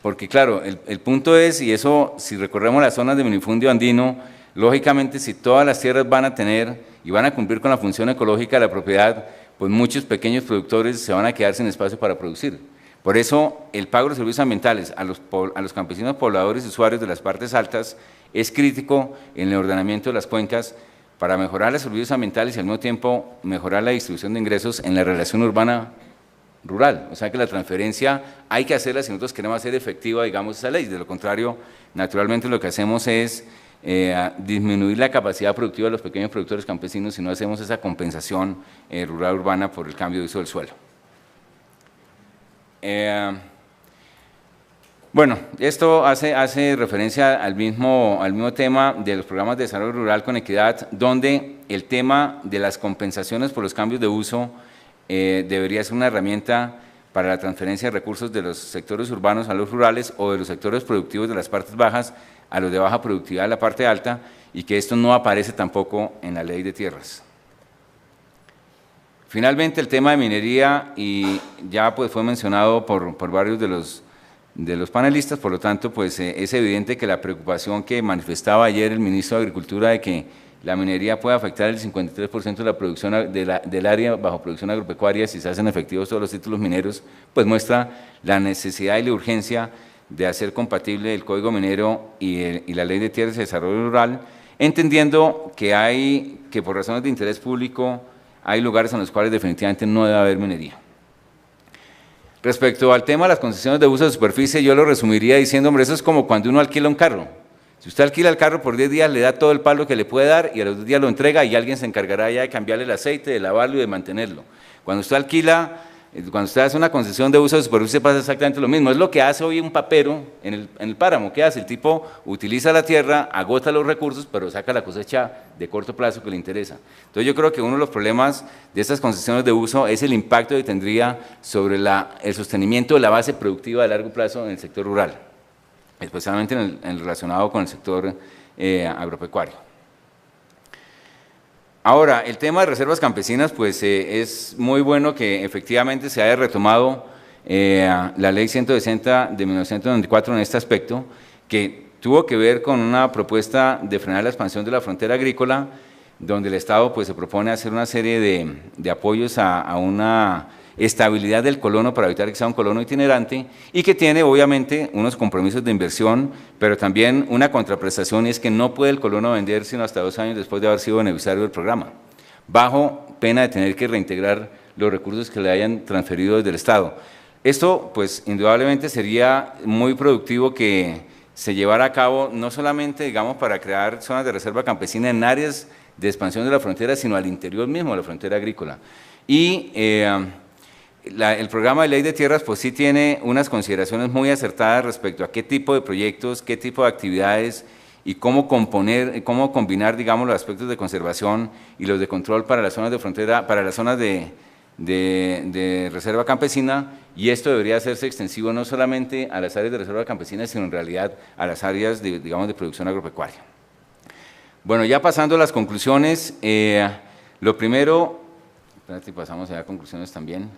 porque claro, el punto es, y eso si recorremos las zonas de minifundio andino, lógicamente si todas las tierras van a tener y van a cumplir con la función ecológica de la propiedad, pues muchos pequeños productores se van a quedar sin espacio para producir. Por eso el pago de los servicios ambientales a los campesinos pobladores y usuarios de las partes altas es crítico en el ordenamiento de las cuencas para mejorar los servicios ambientales y al mismo tiempo mejorar la distribución de ingresos en la relación urbana-rural. O sea que la transferencia hay que hacerla si nosotros queremos hacer efectiva, digamos, esa ley. De lo contrario, naturalmente lo que hacemos es disminuir la capacidad productiva de los pequeños productores campesinos si no hacemos esa compensación rural-urbana por el cambio de uso del suelo. Bueno, esto hace referencia al mismo tema de los programas de desarrollo rural con equidad, donde el tema de las compensaciones por los cambios de uso debería ser una herramienta para la transferencia de recursos de los sectores urbanos a los rurales o de los sectores productivos de las partes bajas a los de baja productividad de la parte alta, y que esto no aparece tampoco en la ley de tierras. Finalmente, el tema de minería, y ya pues fue mencionado por varios de los panelistas, por lo tanto, pues es evidente que la preocupación que manifestaba ayer el ministro de Agricultura de que la minería puede afectar el 53% de la producción del área bajo producción agropecuaria si se hacen efectivos todos los títulos mineros, pues muestra la necesidad y la urgencia de hacer compatible el Código Minero y la Ley de Tierras y Desarrollo Rural, entendiendo que por razones de interés público hay lugares en los cuales definitivamente no debe haber minería. Respecto al tema de las concesiones de uso de superficie, yo lo resumiría diciendo, hombre, eso es como cuando uno alquila un carro. Si usted alquila el carro por 10 días, le da todo el palo que le puede dar y a los 2 días lo entrega y alguien se encargará ya de cambiarle el aceite, de lavarlo y de mantenerlo. Cuando usted hace una concesión de uso de superficie pasa exactamente lo mismo. Es lo que hace hoy un papero en el páramo. ¿Qué hace? El tipo utiliza la tierra, agota los recursos, pero saca la cosecha de corto plazo que le interesa. Entonces yo creo que uno de los problemas de estas concesiones de uso es el impacto que tendría sobre el sostenimiento de la base productiva de largo plazo en el sector rural, especialmente en el relacionado con el sector agropecuario. Ahora, el tema de reservas campesinas, pues es muy bueno que efectivamente se haya retomado la ley 160 de 1994 en este aspecto, que tuvo que ver con una propuesta de frenar la expansión de la frontera agrícola, donde el Estado pues, se propone hacer una serie de apoyos a una estabilidad del colono para evitar que sea un colono itinerante y que tiene obviamente unos compromisos de inversión, pero también una contraprestación, y es que no puede el colono vender sino hasta 2 años después de haber sido beneficiario del programa, bajo pena de tener que reintegrar los recursos que le hayan transferido desde el Estado. Esto pues indudablemente sería muy productivo que se llevara a cabo no solamente digamos para crear zonas de reserva campesina en áreas de expansión de la frontera, sino al interior mismo de la frontera agrícola. Y el programa de ley de tierras pues sí tiene unas consideraciones muy acertadas respecto a qué tipo de proyectos, qué tipo de actividades y cómo combinar digamos los aspectos de conservación y los de control para las zonas de frontera, para las zonas de reserva campesina, y esto debería hacerse extensivo no solamente a las áreas de reserva campesina, sino en realidad a las áreas digamos de producción agropecuaria. Bueno, ya pasando a las conclusiones, lo primero, pasamos a conclusiones también,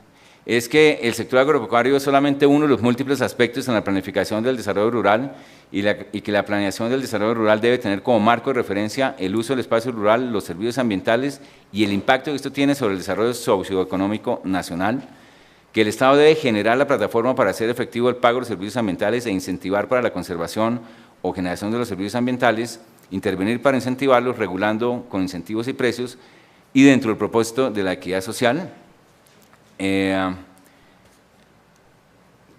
es que el sector agropecuario es solamente uno de los múltiples aspectos en la planificación del desarrollo rural y que la planeación del desarrollo rural debe tener como marco de referencia el uso del espacio rural, los servicios ambientales y el impacto que esto tiene sobre el desarrollo socioeconómico nacional, que el Estado debe generar la plataforma para hacer efectivo el pago de los servicios ambientales e incentivar para la conservación o generación de los servicios ambientales, intervenir para incentivarlos, regulando con incentivos y precios y dentro del propósito de la equidad social.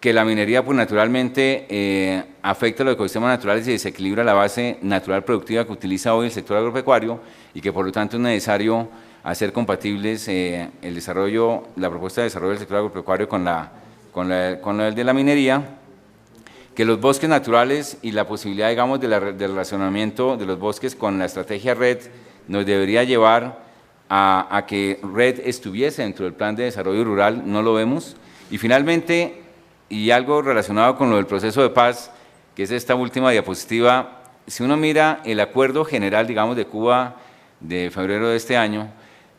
Que la minería pues naturalmente afecta a los ecosistemas naturales y desequilibra la base natural productiva que utiliza hoy el sector agropecuario y que por lo tanto es necesario hacer compatibles el desarrollo, la propuesta de desarrollo del sector agropecuario con la de la minería, que los bosques naturales y la posibilidad digamos del relacionamiento de los bosques con la estrategia RED nos debería llevar a que RED estuviese dentro del plan de desarrollo rural, no lo vemos. Y finalmente, y algo relacionado con lo del proceso de paz, que es esta última diapositiva, si uno mira el acuerdo general, digamos, de Cuba de febrero de este año,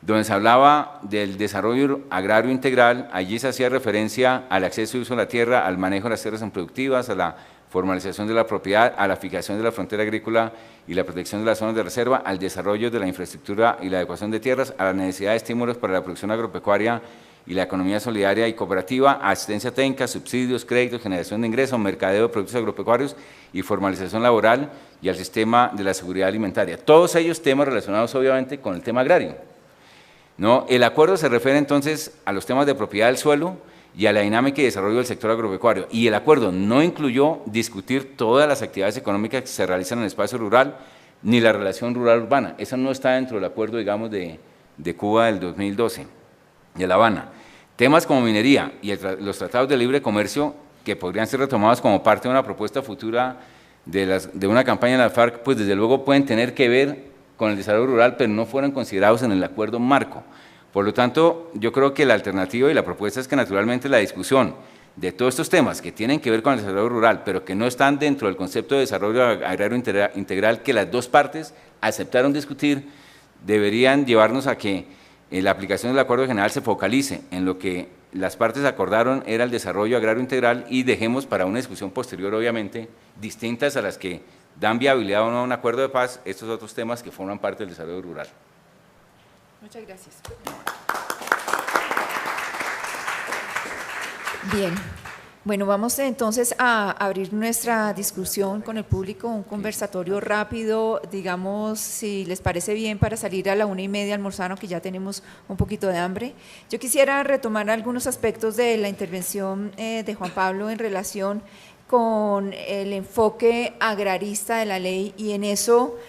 donde se hablaba del desarrollo agrario integral, allí se hacía referencia al acceso y uso de la tierra, al manejo de las tierras improductivas, a la formalización de la propiedad, a la fijación de la frontera agrícola y la protección de las zonas de reserva, al desarrollo de la infraestructura y la adecuación de tierras, a la necesidad de estímulos para la producción agropecuaria y la economía solidaria y cooperativa, asistencia técnica, subsidios, créditos, generación de ingresos, mercadeo de productos agropecuarios y formalización laboral, y al sistema de la seguridad alimentaria. Todos ellos temas relacionados obviamente con el tema agrario, ¿no? El acuerdo se refiere entonces a los temas de propiedad del suelo y a la dinámica y desarrollo del sector agropecuario, y el acuerdo no incluyó discutir todas las actividades económicas que se realizan en el espacio rural, ni la relación rural-urbana. Eso no está dentro del acuerdo, digamos, de Cuba del 2012, de La Habana. Temas como minería y los tratados de libre comercio, que podrían ser retomados como parte de una propuesta futura de una campaña de la FARC, pues desde luego pueden tener que ver con el desarrollo rural, pero no fueron considerados en el acuerdo marco. Por lo tanto, yo creo que la alternativa y la propuesta es que naturalmente la discusión de todos estos temas que tienen que ver con el desarrollo rural, pero que no están dentro del concepto de desarrollo agrario integral que las dos partes aceptaron discutir, deberían llevarnos a que la aplicación del acuerdo general se focalice en lo que las partes acordaron era el desarrollo agrario integral, y dejemos para una discusión posterior, obviamente, distintas a las que dan viabilidad o no a un acuerdo de paz, estos otros temas que forman parte del desarrollo rural. Muchas gracias. Bien, bueno, vamos entonces a abrir nuestra discusión con el público, un conversatorio rápido, digamos, si les parece bien, para salir a la 1:30 a almorzar, que ya tenemos un poquito de hambre. Yo quisiera retomar algunos aspectos de la intervención de Juan Pablo en relación con el enfoque agrarista de la ley, y en eso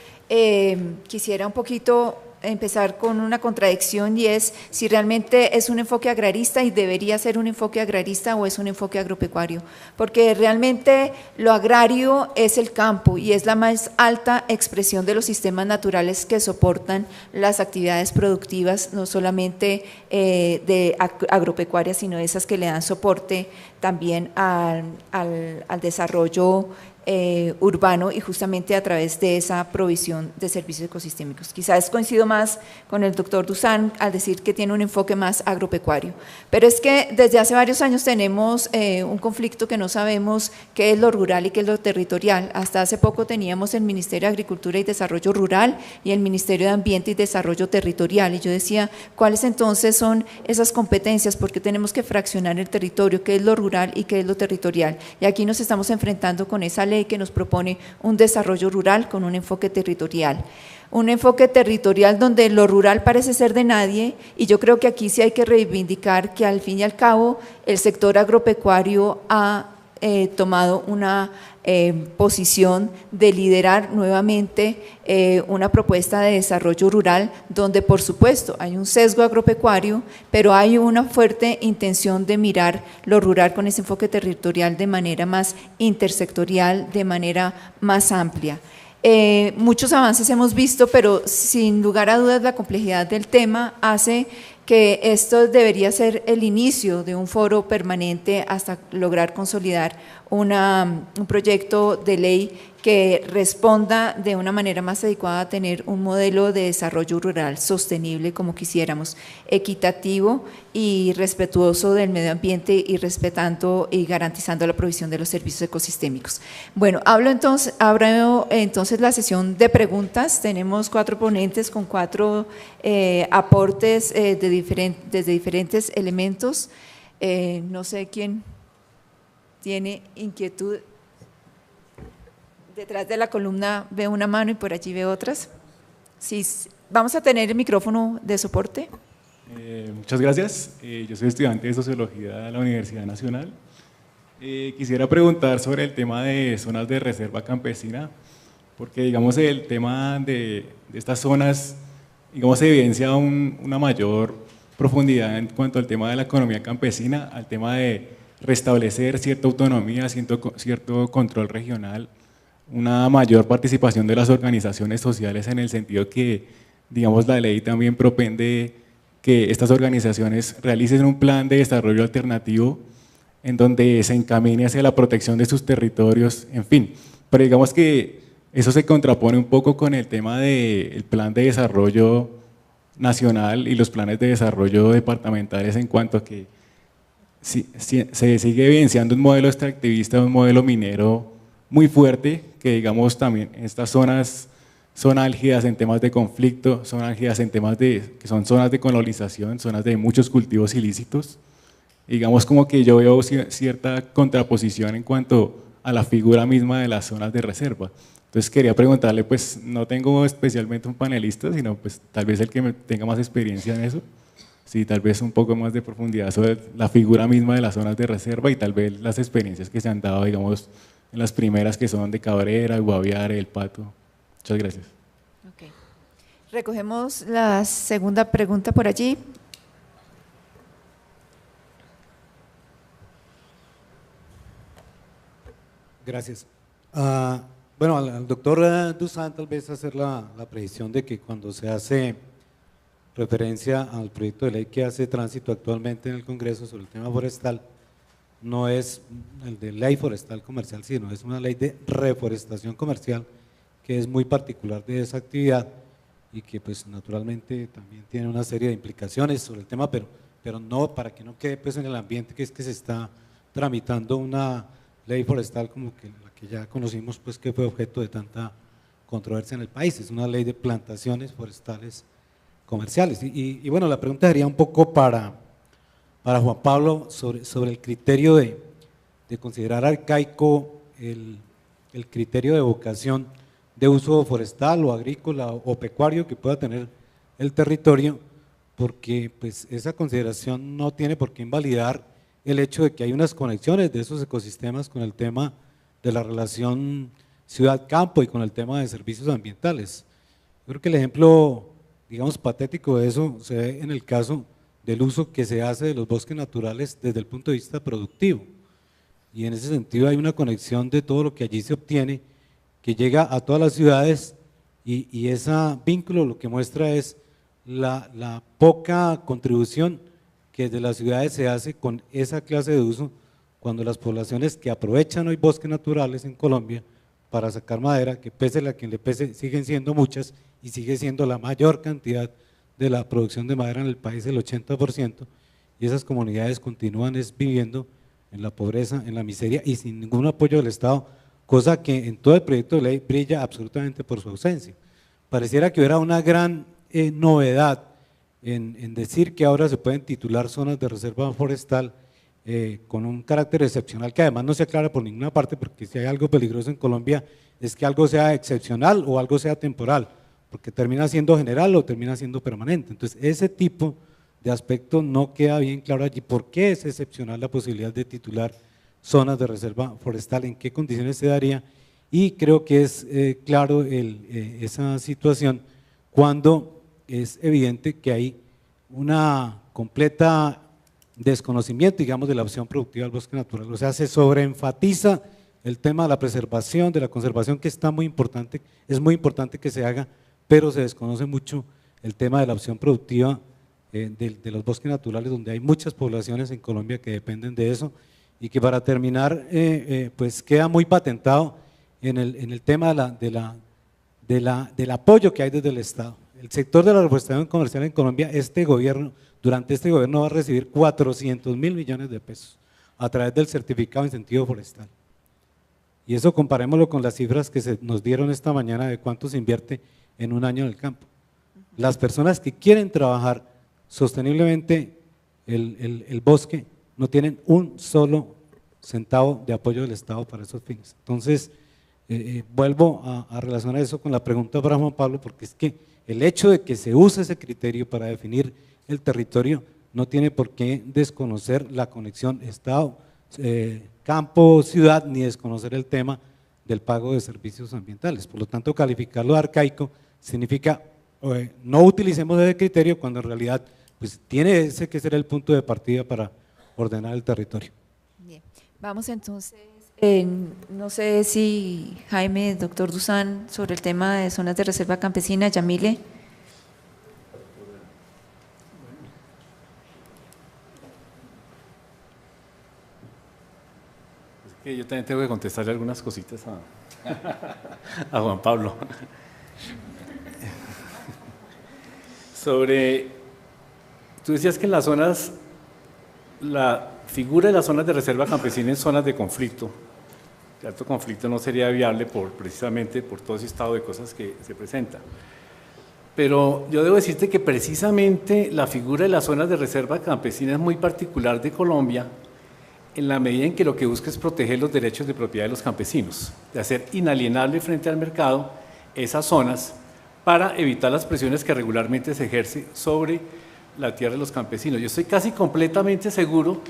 quisiera un poquito empezar con una contradicción, y es si realmente es un enfoque agrarista y debería ser un enfoque agrarista o es un enfoque agropecuario, porque realmente lo agrario es el campo y es la más alta expresión de los sistemas naturales que soportan las actividades productivas, no solamente de agropecuarias, sino esas que le dan soporte también al desarrollo urbano y justamente a través de esa provisión de servicios ecosistémicos. Quizás coincido más con el doctor Dusan al decir que tiene un enfoque más agropecuario, pero es que desde hace varios años tenemos un conflicto que no sabemos qué es lo rural y qué es lo territorial. Hasta hace poco teníamos el Ministerio de Agricultura y Desarrollo Rural y el Ministerio de Ambiente y Desarrollo Territorial, y yo decía, ¿cuáles entonces son esas competencias? Porque tenemos que fraccionar el territorio, qué es lo rural y qué es lo territorial, y aquí nos estamos enfrentando con esa ley que nos propone un desarrollo rural con un enfoque territorial. Un enfoque territorial donde lo rural parece ser de nadie, y yo creo que aquí sí hay que reivindicar que al fin y al cabo el sector agropecuario ha tomado una posición de liderar nuevamente una propuesta de desarrollo rural donde por supuesto hay un sesgo agropecuario, pero hay una fuerte intención de mirar lo rural con ese enfoque territorial de manera más intersectorial, de manera más amplia. Muchos avances hemos visto, pero sin lugar a dudas la complejidad del tema hace que esto debería ser el inicio de un foro permanente hasta lograr consolidar un proyecto de ley que responda de una manera más adecuada a tener un modelo de desarrollo rural sostenible como quisiéramos, equitativo y respetuoso del medio ambiente y respetando y garantizando la provisión de los servicios ecosistémicos. Bueno, abro entonces la sesión de preguntas. Tenemos 4 ponentes con 4 aportes desde diferentes elementos. No sé quién tiene inquietud. Detrás de la columna veo una mano y por allí veo otras. Sí, vamos a tener el micrófono de soporte. Muchas gracias. Yo soy estudiante de Sociología de la Universidad Nacional. Quisiera preguntar sobre el tema de zonas de reserva campesina, porque digamos el tema de estas zonas, digamos, se evidencia una mayor profundidad en cuanto al tema de la economía campesina, al tema de restablecer cierta autonomía, cierto control regional, una mayor participación de las organizaciones sociales, en el sentido que, digamos, la ley también propende que estas organizaciones realicen un plan de desarrollo alternativo en donde se encamine hacia la protección de sus territorios, en fin. Pero digamos que eso se contrapone un poco con el tema del plan de desarrollo nacional y los planes de desarrollo departamentales, en cuanto a que se sigue evidenciando un modelo extractivista, un modelo minero muy fuerte, que digamos también estas zonas son álgidas en temas de conflicto, son álgidas en temas que son zonas de colonización, zonas de muchos cultivos ilícitos. Digamos como que yo veo cierta contraposición en cuanto a la figura misma de las zonas de reserva. Entonces quería preguntarle, pues no tengo especialmente un panelista, sino pues tal vez el que tenga más experiencia en eso, sí, tal vez un poco más de profundidad sobre la figura misma de las zonas de reserva y tal vez las experiencias que se han dado, digamos, en las primeras, que son de Cabrera, Guaviare, El Pato. Muchas gracias. Okay. Recogemos la segunda pregunta por allí. Gracias. Bueno, al doctor Dusan tal vez hacer la precisión de que cuando se hace referencia al proyecto de ley que hace tránsito actualmente en el Congreso sobre el tema forestal, no es el de ley forestal comercial, sino es una ley de reforestación comercial que es muy particular de esa actividad y que pues naturalmente también tiene una serie de implicaciones sobre el tema, pero no, para que no quede pues en el ambiente que es que se está tramitando una ley forestal como que la que ya conocimos, pues que fue objeto de tanta controversia en el país. Es una ley de plantaciones forestales comerciales. Y bueno, la pregunta sería un poco para Juan Pablo sobre el criterio de considerar arcaico el criterio de vocación de uso forestal o agrícola o pecuario que pueda tener el territorio, porque pues esa consideración no tiene por qué invalidar el hecho de que hay unas conexiones de esos ecosistemas con el tema de la relación ciudad-campo y con el tema de servicios ambientales. Yo creo que el ejemplo, digamos, patético de eso se ve en el caso del uso que se hace de los bosques naturales desde el punto de vista productivo, y en ese sentido hay una conexión de todo lo que allí se obtiene que llega a todas las ciudades, y ese vínculo lo que muestra es la poca contribución que desde las ciudades se hace con esa clase de uso, cuando las poblaciones que aprovechan hoy bosques naturales en Colombia para sacar madera, que pese a quien le pese, siguen siendo muchas y sigue siendo la mayor cantidad de la producción de madera en el país, el 80%, y esas comunidades continúan viviendo en la pobreza, en la miseria y sin ningún apoyo del Estado, cosa que en todo el proyecto de ley brilla absolutamente por su ausencia. Pareciera que hubiera una gran novedad en decir que ahora se pueden titular zonas de reserva forestal con un carácter excepcional que además no se aclara por ninguna parte, porque si hay algo peligroso en Colombia es que algo sea excepcional o algo sea temporal, porque termina siendo general o termina siendo permanente. Entonces ese tipo de aspecto no queda bien claro allí. ¿Por qué es excepcional la posibilidad de titular zonas de reserva forestal? ¿En qué condiciones se daría? Y creo que es claro esa situación cuando es evidente que hay una completa desconocimiento, digamos, de la opción productiva del bosque natural. O sea, se sobreenfatiza el tema de la preservación, de la conservación, que está muy importante, es muy importante que se haga, pero se desconoce mucho el tema de la opción productiva de los bosques naturales, donde hay muchas poblaciones en Colombia que dependen de eso, y que para terminar, pues queda muy patentado en el tema del apoyo que hay desde el Estado. El sector de la reforestación comercial en Colombia, durante este gobierno va a recibir 400.000 millones de pesos a través del certificado de incentivo forestal. Y eso comparémoslo con las cifras que nos dieron esta mañana de cuánto se invierte en un año en el campo. Las personas que quieren trabajar sosteniblemente el bosque no tienen un solo centavo de apoyo del Estado para esos fines. Entonces, vuelvo a relacionar eso con la pregunta para Juan Pablo, porque es que el hecho de que se use ese criterio para definir el territorio no tiene por qué desconocer la conexión Estado, campo, ciudad, ni desconocer el tema del pago de servicios ambientales. Por lo tanto, calificarlo de arcaico significa no utilicemos ese criterio cuando en realidad pues, tiene ese que ser el punto de partida para ordenar el territorio. Bien, vamos entonces, no sé si Jaime, doctor Dusan, sobre el tema de zonas de reserva campesina, Yamile. Yo también tengo que contestarle algunas cositas a Juan Pablo. Tú decías que en las zonas, la figura de las zonas de reserva campesina en zonas de conflicto, de alto conflicto no sería viable precisamente por todo ese estado de cosas que se presenta. Pero yo debo decirte que precisamente la figura de las zonas de reserva campesina es muy particular de Colombia, en la medida en que lo que busca es proteger los derechos de propiedad de los campesinos, de hacer inalienable frente al mercado esas zonas para evitar las presiones que regularmente se ejerce sobre la tierra de los campesinos. Yo estoy casi completamente seguro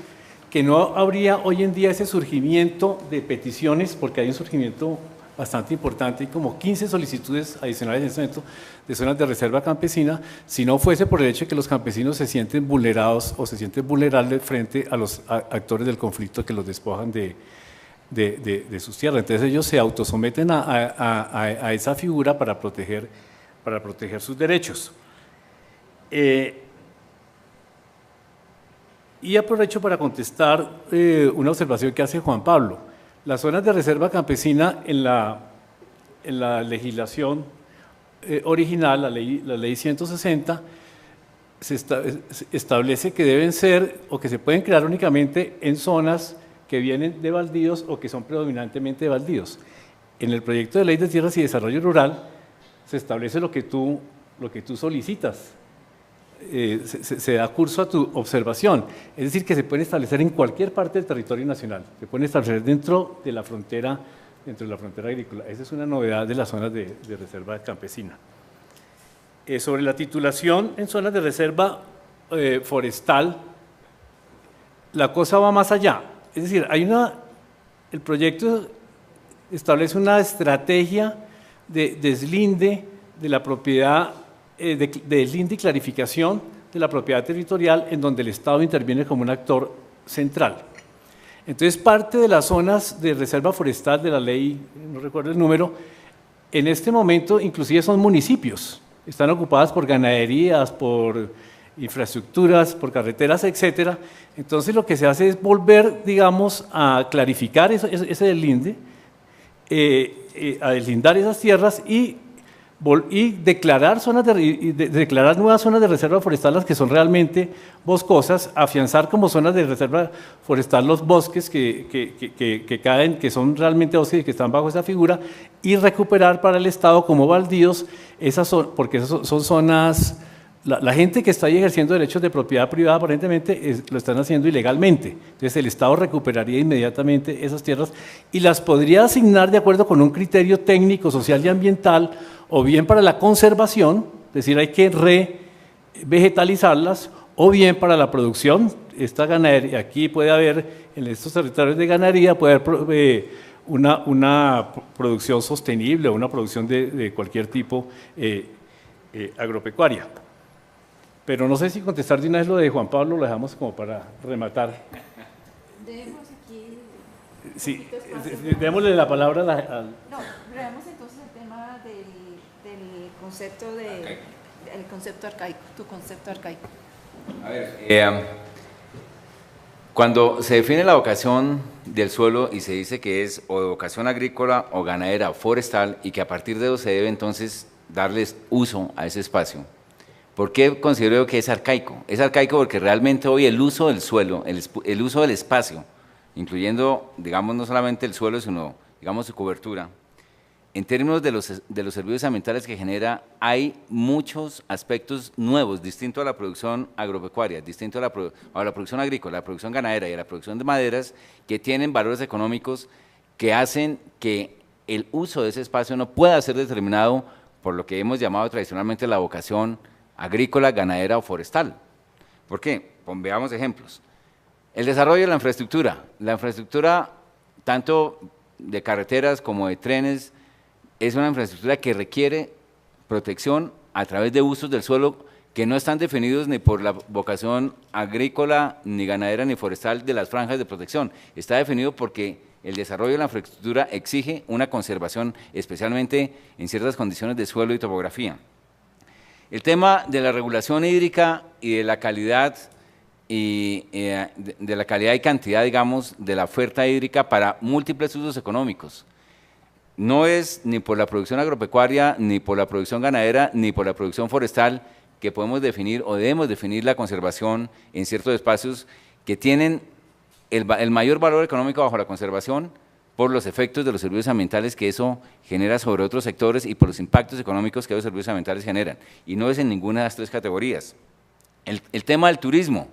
que no habría hoy en día ese surgimiento de peticiones, porque hay un surgimiento bastante importante, y como 15 solicitudes adicionales en este momento de zonas de reserva campesina, si no fuese por el hecho de que los campesinos se sienten vulnerados o se sienten vulnerables frente a los actores del conflicto que los despojan de sus tierras. Entonces ellos se autosometen a esa figura para proteger sus derechos. Y aprovecho para contestar una observación que hace Juan Pablo. Las zonas de reserva campesina en la legislación original, la ley 160, se establece que deben ser o que se pueden crear únicamente en zonas que vienen de baldíos o que son predominantemente de baldíos. En el proyecto de ley de tierras y desarrollo rural se establece lo que tú solicitas. Se da curso a tu observación, es decir, que se pueden establecer en cualquier parte del territorio nacional, se pueden establecer dentro de la frontera agrícola. Esa es una novedad de las zonas de reserva campesina. Sobre la titulación en zonas de reserva forestal, la cosa va más allá, es decir, el proyecto establece una estrategia de deslinde de la propiedad, de deslinde y clarificación de la propiedad territorial, en donde el Estado interviene como un actor central. Entonces, parte de las zonas de reserva forestal de la ley, no recuerdo el número, en este momento inclusive son municipios, están ocupadas por ganaderías, por infraestructuras, por carreteras, etcétera. Entonces, lo que se hace es volver, digamos, a clarificar ese deslinde, a deslindar esas tierras y declarar declarar nuevas zonas de reserva forestal, las que son realmente boscosas, afianzar como zonas de reserva forestal los bosques que caen, que son realmente bosques y que están bajo esa figura, y recuperar para el Estado como baldíos porque esas son zonas. La gente que está ahí ejerciendo derechos de propiedad privada aparentemente lo están haciendo ilegalmente. Entonces el Estado recuperaría inmediatamente esas tierras y las podría asignar de acuerdo con un criterio técnico, social y ambiental, o bien para la conservación, es decir, hay que revegetalizarlas, o bien para la producción. Esta ganadería, aquí puede haber, en estos territorios de ganadería, puede haber una producción sostenible o una producción de cualquier tipo agropecuaria. Pero no sé si contestar de una vez lo de Juan Pablo, lo dejamos como para rematar. Dejemos aquí. Sí, démosle la palabra al. No, veamos entonces el tema del concepto el concepto arcaico, tu concepto arcaico. A ver, cuando se define la vocación del suelo y se dice que es o de vocación agrícola o ganadera o forestal, y que a partir de eso se debe entonces darles uso a ese espacio. ¿Por qué considero que es arcaico? Es arcaico porque realmente hoy el uso del suelo, el uso del espacio, incluyendo, digamos, no solamente el suelo, sino, digamos, su cobertura, en términos de los servicios ambientales que genera, hay muchos aspectos nuevos, distinto a la producción agropecuaria, distinto a la producción agrícola, la producción ganadera y a la producción de maderas, que tienen valores económicos que hacen que el uso de ese espacio no pueda ser determinado por lo que hemos llamado tradicionalmente la vocación agrícola, ganadera o forestal. ¿Por qué? Veamos ejemplos. El desarrollo de la infraestructura tanto de carreteras como de trenes, es una infraestructura que requiere protección a través de usos del suelo que no están definidos ni por la vocación agrícola, ni ganadera, ni forestal de las franjas de protección. Está definido porque el desarrollo de la infraestructura exige una conservación, especialmente en ciertas condiciones de suelo y topografía. El tema de la regulación hídrica y de la calidad y cantidad, digamos, de la oferta hídrica para múltiples usos económicos. No es ni por la producción agropecuaria, ni por la producción ganadera, ni por la producción forestal que podemos definir o debemos definir la conservación en ciertos espacios que tienen el mayor valor económico bajo la conservación por los efectos de los servicios ambientales que eso genera sobre otros sectores y por los impactos económicos que los servicios ambientales generan. Y no es en ninguna de las tres categorías. El tema del turismo.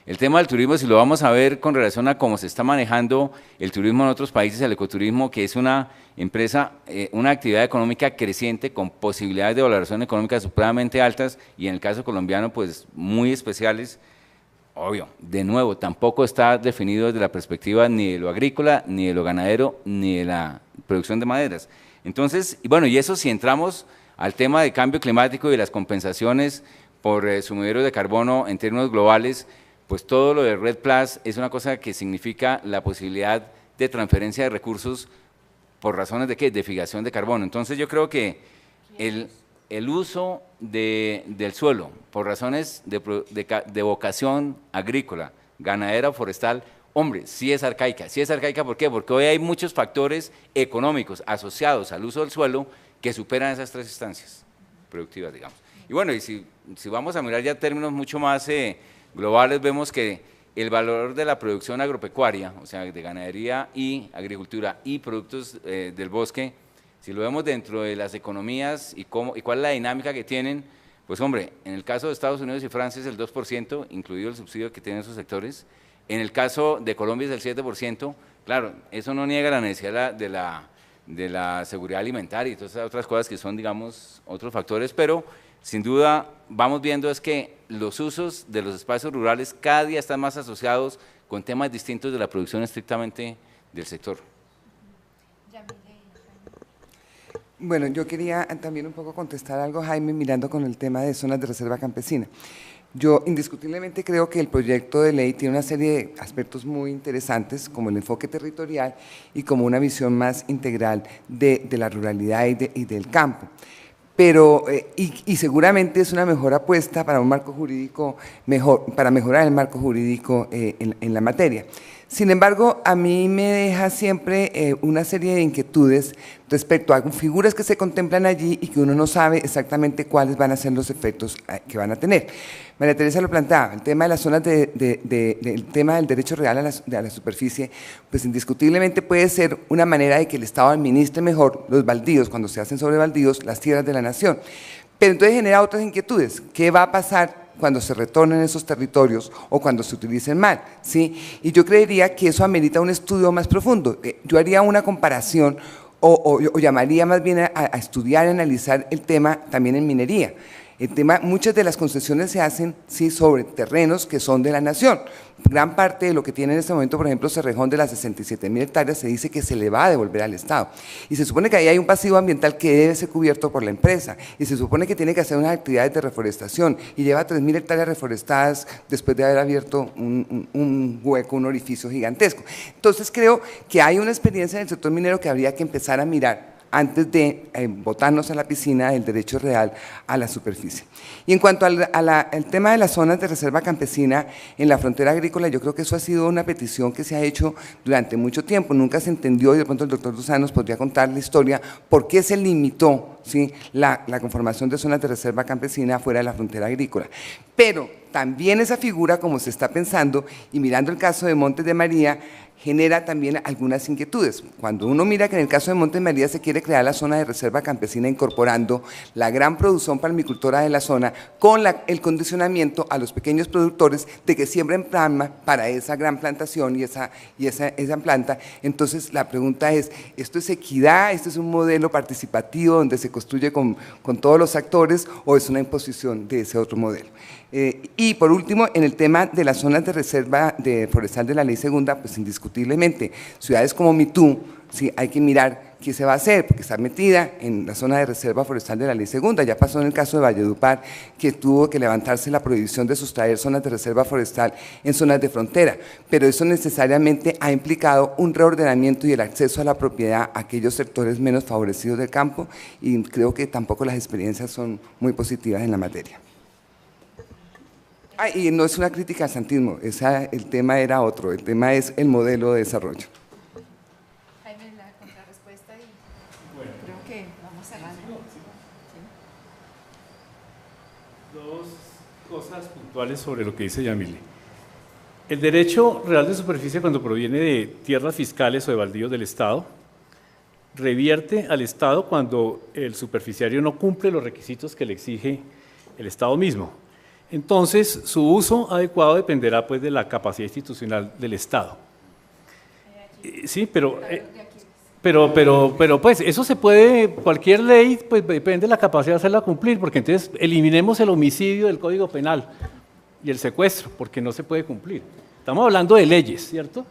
El tema del turismo, si lo vamos a ver con relación a cómo se está manejando el turismo en otros países, el ecoturismo, que es una empresa, una actividad económica creciente con posibilidades de valoración económica supremamente altas y en el caso colombiano, pues muy especiales. Obvio, de nuevo, tampoco está definido desde la perspectiva ni de lo agrícola, ni de lo ganadero, ni de la producción de maderas. Entonces, bueno, y eso si entramos al tema de cambio climático y de las compensaciones por sumideros de carbono en términos globales, pues todo lo de REDD+ es una cosa que significa la posibilidad de transferencia de recursos por razones de ¿qué? De fijación de carbono. Entonces yo creo que el uso del suelo por razones de vocación agrícola, ganadera o forestal, hombre, sí es arcaica. Sí es arcaica, ¿por qué? Porque hoy hay muchos factores económicos asociados al uso del suelo que superan esas tres instancias productivas, digamos. Y bueno, y si vamos a mirar ya términos mucho más globales, vemos que el valor de la producción agropecuaria, o sea, de ganadería y agricultura y productos del bosque, si lo vemos dentro de las economías y cuál es la dinámica que tienen, pues hombre, en el caso de Estados Unidos y Francia es el 2%, incluido el subsidio que tienen esos sectores. En el caso de Colombia es el 7%. Claro, eso no niega la necesidad de la seguridad alimentaria y todas esas otras cosas que son, digamos, otros factores, pero sin duda vamos viendo es que los usos de los espacios rurales cada día están más asociados con temas distintos de la producción estrictamente del sector. Bueno, yo quería también un poco contestar algo, Jaime, mirando con el tema de zonas de reserva campesina. Yo indiscutiblemente creo que el proyecto de ley tiene una serie de aspectos muy interesantes, como el enfoque territorial y como una visión más integral de la ruralidad y del campo. Pero, y seguramente es una mejor apuesta para un marco jurídico mejor, para mejorar el marco jurídico en la materia. Sin embargo, a mí me deja siempre una serie de inquietudes respecto a figuras que se contemplan allí y que uno no sabe exactamente cuáles van a ser los efectos que van a tener. María Teresa lo planteaba, el tema de las zonas el tema del derecho real a la superficie, pues indiscutiblemente puede ser una manera de que el Estado administre mejor los baldíos, cuando se hacen sobre baldíos, las tierras de la nación. Pero entonces genera otras inquietudes. ¿Qué va a pasar cuando se retornen esos territorios o cuando se utilicen mal? ¿Sí? Y yo creería que eso amerita un estudio más profundo. Yo haría una comparación o llamaría más bien a estudiar y analizar el tema también en minería. El tema, muchas de las concesiones se hacen sí, sobre terrenos que son de la nación. Gran parte de lo que tiene en este momento, por ejemplo, Cerrejón, de las 67.000 hectáreas, se dice que se le va a devolver al Estado. Y se supone que ahí hay un pasivo ambiental que debe ser cubierto por la empresa. Y se supone que tiene que hacer unas actividades de reforestación. Y lleva 3.000 hectáreas reforestadas después de haber abierto un hueco, un orificio gigantesco. Entonces creo que hay una experiencia en el sector minero que habría que empezar a mirar antes de botarnos a la piscina del derecho real a la superficie. Y en cuanto al tema de las zonas de reserva campesina en la frontera agrícola, yo creo que eso ha sido una petición que se ha hecho durante mucho tiempo, nunca se entendió, y de pronto el doctor Dusan nos podría contar la historia, por qué se limitó, ¿sí?, la conformación de zonas de reserva campesina fuera de la frontera agrícola. Pero también esa figura, como se está pensando, y mirando el caso de Montes de María, genera también algunas inquietudes. Cuando uno mira que en el caso de Montes de María se quiere crear la zona de reserva campesina incorporando la gran producción palmicultora de la zona con el condicionamiento a los pequeños productores de que siembren palma para esa gran plantación y esa planta, entonces la pregunta es, ¿esto es equidad? ¿Esto es un modelo participativo donde se construye con todos los actores o es una imposición de ese otro modelo? Y por último, en el tema de las zonas de reserva forestal de la ley segunda, pues indiscutiblemente, ciudades como Mitú, sí, hay que mirar qué se va a hacer, porque está metida en la zona de reserva forestal de la ley segunda. Ya pasó en el caso de Valledupar, que tuvo que levantarse la prohibición de sustraer zonas de reserva forestal en zonas de frontera, pero eso necesariamente ha implicado un reordenamiento y el acceso a la propiedad a aquellos sectores menos favorecidos del campo, y creo que tampoco las experiencias son muy positivas en la materia. Y no es una crítica al santismo, el tema era otro, el tema es el modelo de desarrollo. Jaime, la contrarrespuesta y bueno, creo que vamos cerrando. Dos cosas puntuales sobre lo que dice Yamile. El derecho real de superficie, cuando proviene de tierras fiscales o de baldíos del Estado, revierte al Estado cuando el superficiario no cumple los requisitos que le exige el Estado mismo. Entonces, su uso adecuado dependerá pues de la capacidad institucional del Estado. Sí, pero pues eso se puede, cualquier ley pues depende de la capacidad de hacerla cumplir, porque entonces eliminemos el homicidio del Código Penal y el secuestro, porque no se puede cumplir. Estamos hablando de leyes, ¿cierto?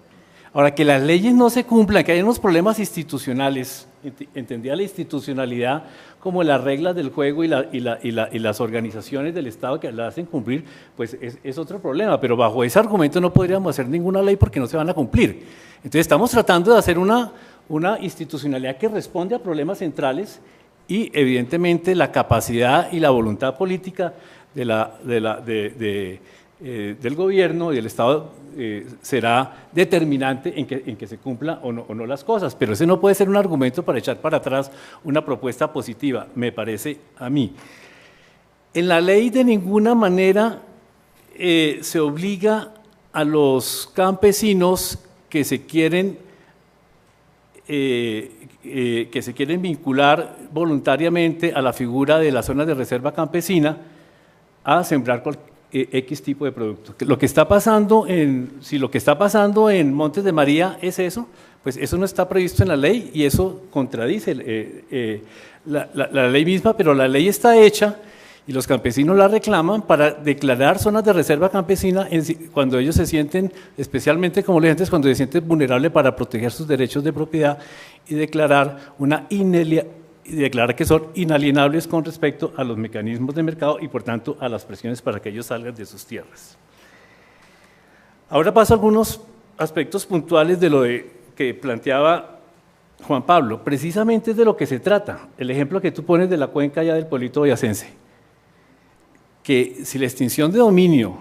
Ahora, que las leyes no se cumplan, que hay unos problemas institucionales, entendía la institucionalidad como las reglas del juego y las organizaciones del Estado que la hacen cumplir, pues es otro problema, pero bajo ese argumento no podríamos hacer ninguna ley porque no se van a cumplir. Entonces estamos tratando de hacer una institucionalidad que responde a problemas centrales y evidentemente la capacidad y la voluntad política del gobierno y del Estado será determinante en que se cumpla o no las cosas, pero ese no puede ser un argumento para echar para atrás una propuesta positiva, me parece a mí. En la ley de ninguna manera se obliga a los campesinos que se quieren vincular voluntariamente a la figura de las zonas de reserva campesina a sembrar X tipo de producto. Lo que está pasando si lo que está pasando en Montes de María es eso, pues eso no está previsto en la ley y eso contradice la ley misma, pero la ley está hecha y los campesinos la reclaman para declarar zonas de reserva campesina cuando ellos se sienten, especialmente como les digo, cuando se sienten vulnerables para proteger sus derechos de propiedad y declarar que son inalienables con respecto a los mecanismos de mercado y por tanto a las presiones para que ellos salgan de sus tierras. Ahora paso a algunos aspectos puntuales de lo que planteaba Juan Pablo. Precisamente es de lo que se trata. El ejemplo que tú pones de la cuenca ya del Pueblito Boyacense, que si la extinción de dominio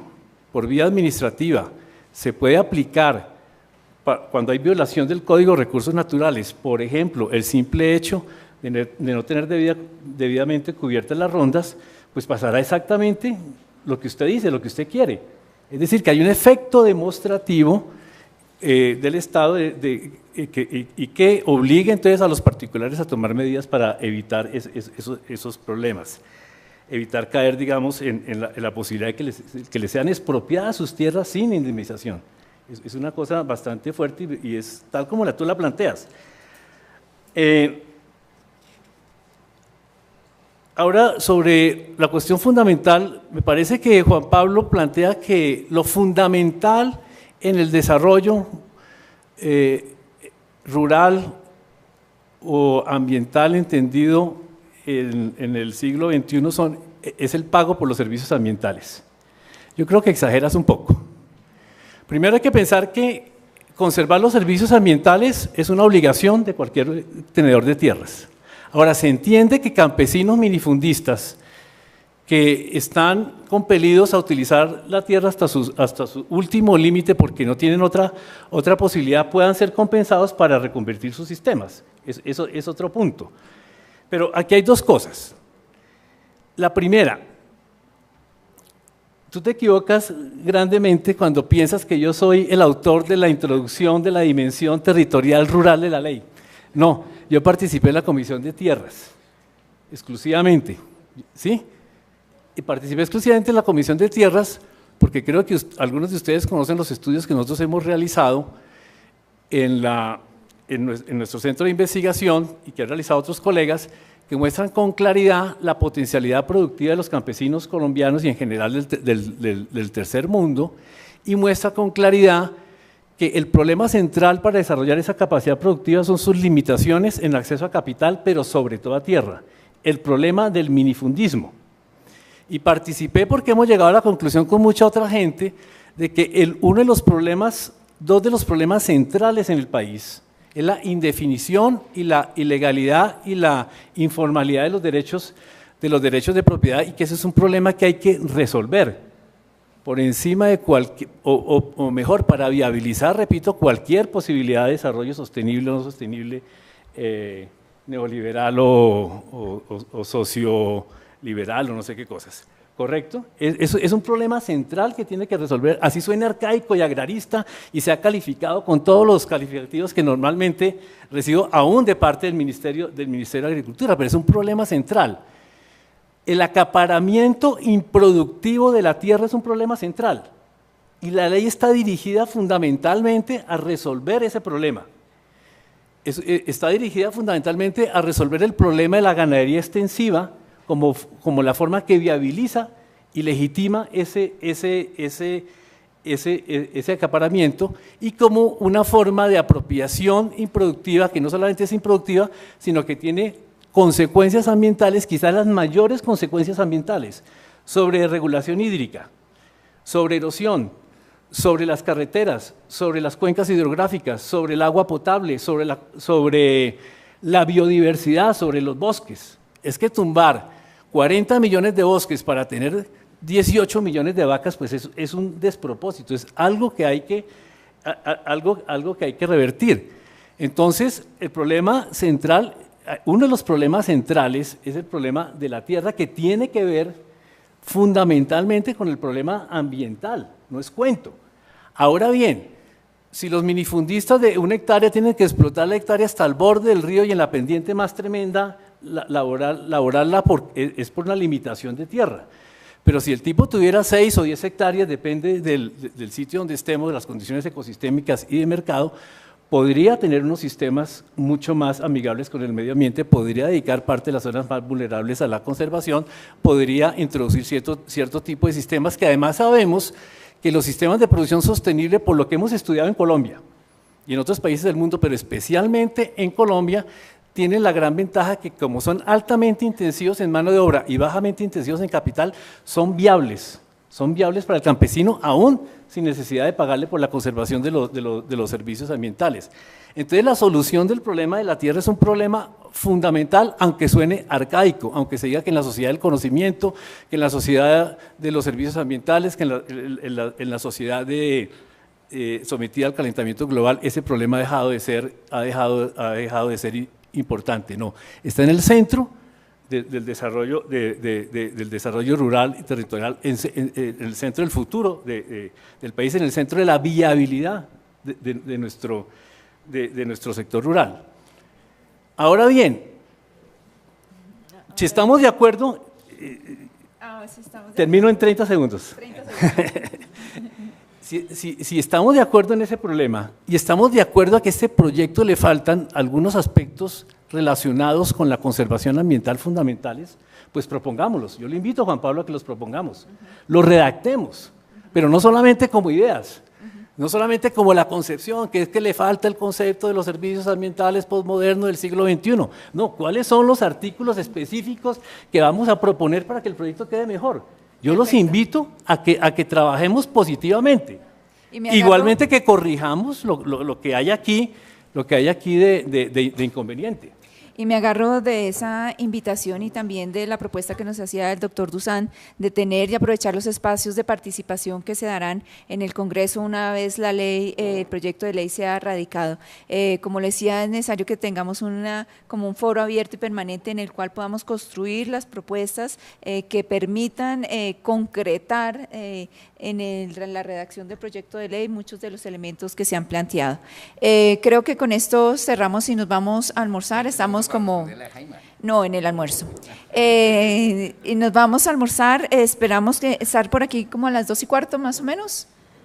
por vía administrativa se puede aplicar cuando hay violación del Código de Recursos Naturales, por ejemplo, el simple hecho de no tener debidamente cubiertas las rondas, pues pasará exactamente lo que usted dice, lo que usted quiere. Es decir, que hay un efecto demostrativo del Estado y que obligue entonces a los particulares a tomar medidas para evitar esos problemas. Evitar caer, digamos, en la posibilidad de que les sean expropiadas sus tierras sin indemnización. Es una cosa bastante fuerte y es tal como tú la planteas. Ahora, sobre la cuestión fundamental, me parece que Juan Pablo plantea que lo fundamental en el desarrollo rural o ambiental entendido en el siglo XXI es el pago por los servicios ambientales. Yo creo que exageras un poco. Primero hay que pensar que conservar los servicios ambientales es una obligación de cualquier tenedor de tierras. Ahora, se entiende que campesinos minifundistas que están compelidos a utilizar la tierra hasta su último límite porque no tienen otra posibilidad, puedan ser compensados para reconvertir sus sistemas. Eso es otro punto. Pero aquí hay dos cosas. La primera, tú te equivocas grandemente cuando piensas que yo soy el autor de la introducción de la dimensión territorial rural de la ley. No, yo participé en la Comisión de Tierras, exclusivamente, ¿sí? Y participé exclusivamente en la Comisión de Tierras porque creo que algunos de ustedes conocen los estudios que nosotros hemos realizado en nuestro centro de investigación y que han realizado otros colegas que muestran con claridad la potencialidad productiva de los campesinos colombianos y en general del tercer mundo, y muestra con claridad que el problema central para desarrollar esa capacidad productiva son sus limitaciones en el acceso a capital, pero sobre todo a tierra, el problema del minifundismo. Y participé porque hemos llegado a la conclusión con mucha otra gente de que dos de los problemas centrales en el país es la indefinición y la ilegalidad y la informalidad de los derechos de propiedad, y que ese es un problema que hay que resolver por encima de cualquier, o mejor, para viabilizar, repito, cualquier posibilidad de desarrollo sostenible o no sostenible, neoliberal o socioliberal o no sé qué cosas. ¿Correcto? Es un problema central que tiene que resolver, así suena arcaico y agrarista y se ha calificado con todos los calificativos que normalmente recibo aún de parte del Ministerio de Agricultura, pero es un problema central. El acaparamiento improductivo de la tierra es un problema central y la ley está dirigida fundamentalmente a resolver ese problema. Está dirigida fundamentalmente a resolver el problema de la ganadería extensiva como la forma que viabiliza y legitima ese acaparamiento, y como una forma de apropiación improductiva que no solamente es improductiva, sino que tiene consecuencias ambientales, quizás las mayores consecuencias ambientales, sobre regulación hídrica, sobre erosión, sobre las carreteras, sobre las cuencas hidrográficas, sobre el agua potable, sobre la biodiversidad, sobre los bosques. Es que tumbar 40 millones de bosques para tener 18 millones de vacas, pues es un despropósito, es algo que hay que revertir. Entonces, el problema central, uno de los problemas centrales es el problema de la tierra, que tiene que ver fundamentalmente con el problema ambiental, no es cuento. Ahora bien, si los minifundistas de 1 hectárea tienen que explotar la hectárea hasta el borde del río y en la pendiente más tremenda, laborarla es por una limitación de tierra. Pero si el tipo tuviera 6 o 10 hectáreas, depende del sitio donde estemos, de las condiciones ecosistémicas y de mercado, podría tener unos sistemas mucho más amigables con el medio ambiente, podría dedicar parte de las zonas más vulnerables a la conservación, podría introducir cierto tipo de sistemas que además sabemos que los sistemas de producción sostenible, por lo que hemos estudiado en Colombia y en otros países del mundo, pero especialmente en Colombia, tienen la gran ventaja que como son altamente intensivos en mano de obra y bajamente intensivos en capital, son viables para el campesino, aún sin necesidad de pagarle por la conservación de los servicios ambientales. Entonces, la solución del problema de la tierra es un problema fundamental, aunque suene arcaico, aunque se diga que en la sociedad del conocimiento, que en la sociedad de los servicios ambientales, que en la sociedad de sometida al calentamiento global, ese problema ha dejado de ser importante. No, está en el centro del desarrollo, del desarrollo rural y territorial, en el centro del futuro del país, en el centro de la viabilidad de nuestro sector rural. Ahora bien, si estamos de acuerdo, termino en 30 segundos. 30 segundos. Si estamos de acuerdo en ese problema y estamos de acuerdo a que a este proyecto le faltan algunos aspectos relacionados con la conservación ambiental fundamentales, pues propongámoslos. Yo le invito a Juan Pablo a que los propongamos, los redactemos, pero no solamente como ideas, no solamente como la concepción, que es que le falta el concepto de los servicios ambientales postmodernos del siglo XXI. No, ¿cuáles son los artículos específicos que vamos a proponer para que el proyecto quede mejor? Yo los invito a que trabajemos positivamente. Igualmente que corrijamos lo que hay aquí, de inconveniente. Y me agarro de esa invitación y también de la propuesta que nos hacía el doctor Dusan de tener y aprovechar los espacios de participación que se darán en el Congreso una vez la ley, el proyecto de ley sea radicado. Como le decía, es necesario que tengamos como un foro abierto y permanente en el cual podamos construir las propuestas que permitan concretar en la redacción del proyecto de ley muchos de los elementos que se han planteado. Creo que con esto cerramos y nos vamos a almorzar. Estamos como... No, en el almuerzo. Y nos vamos a almorzar. Esperamos estar por aquí como a las 2:15 más o menos.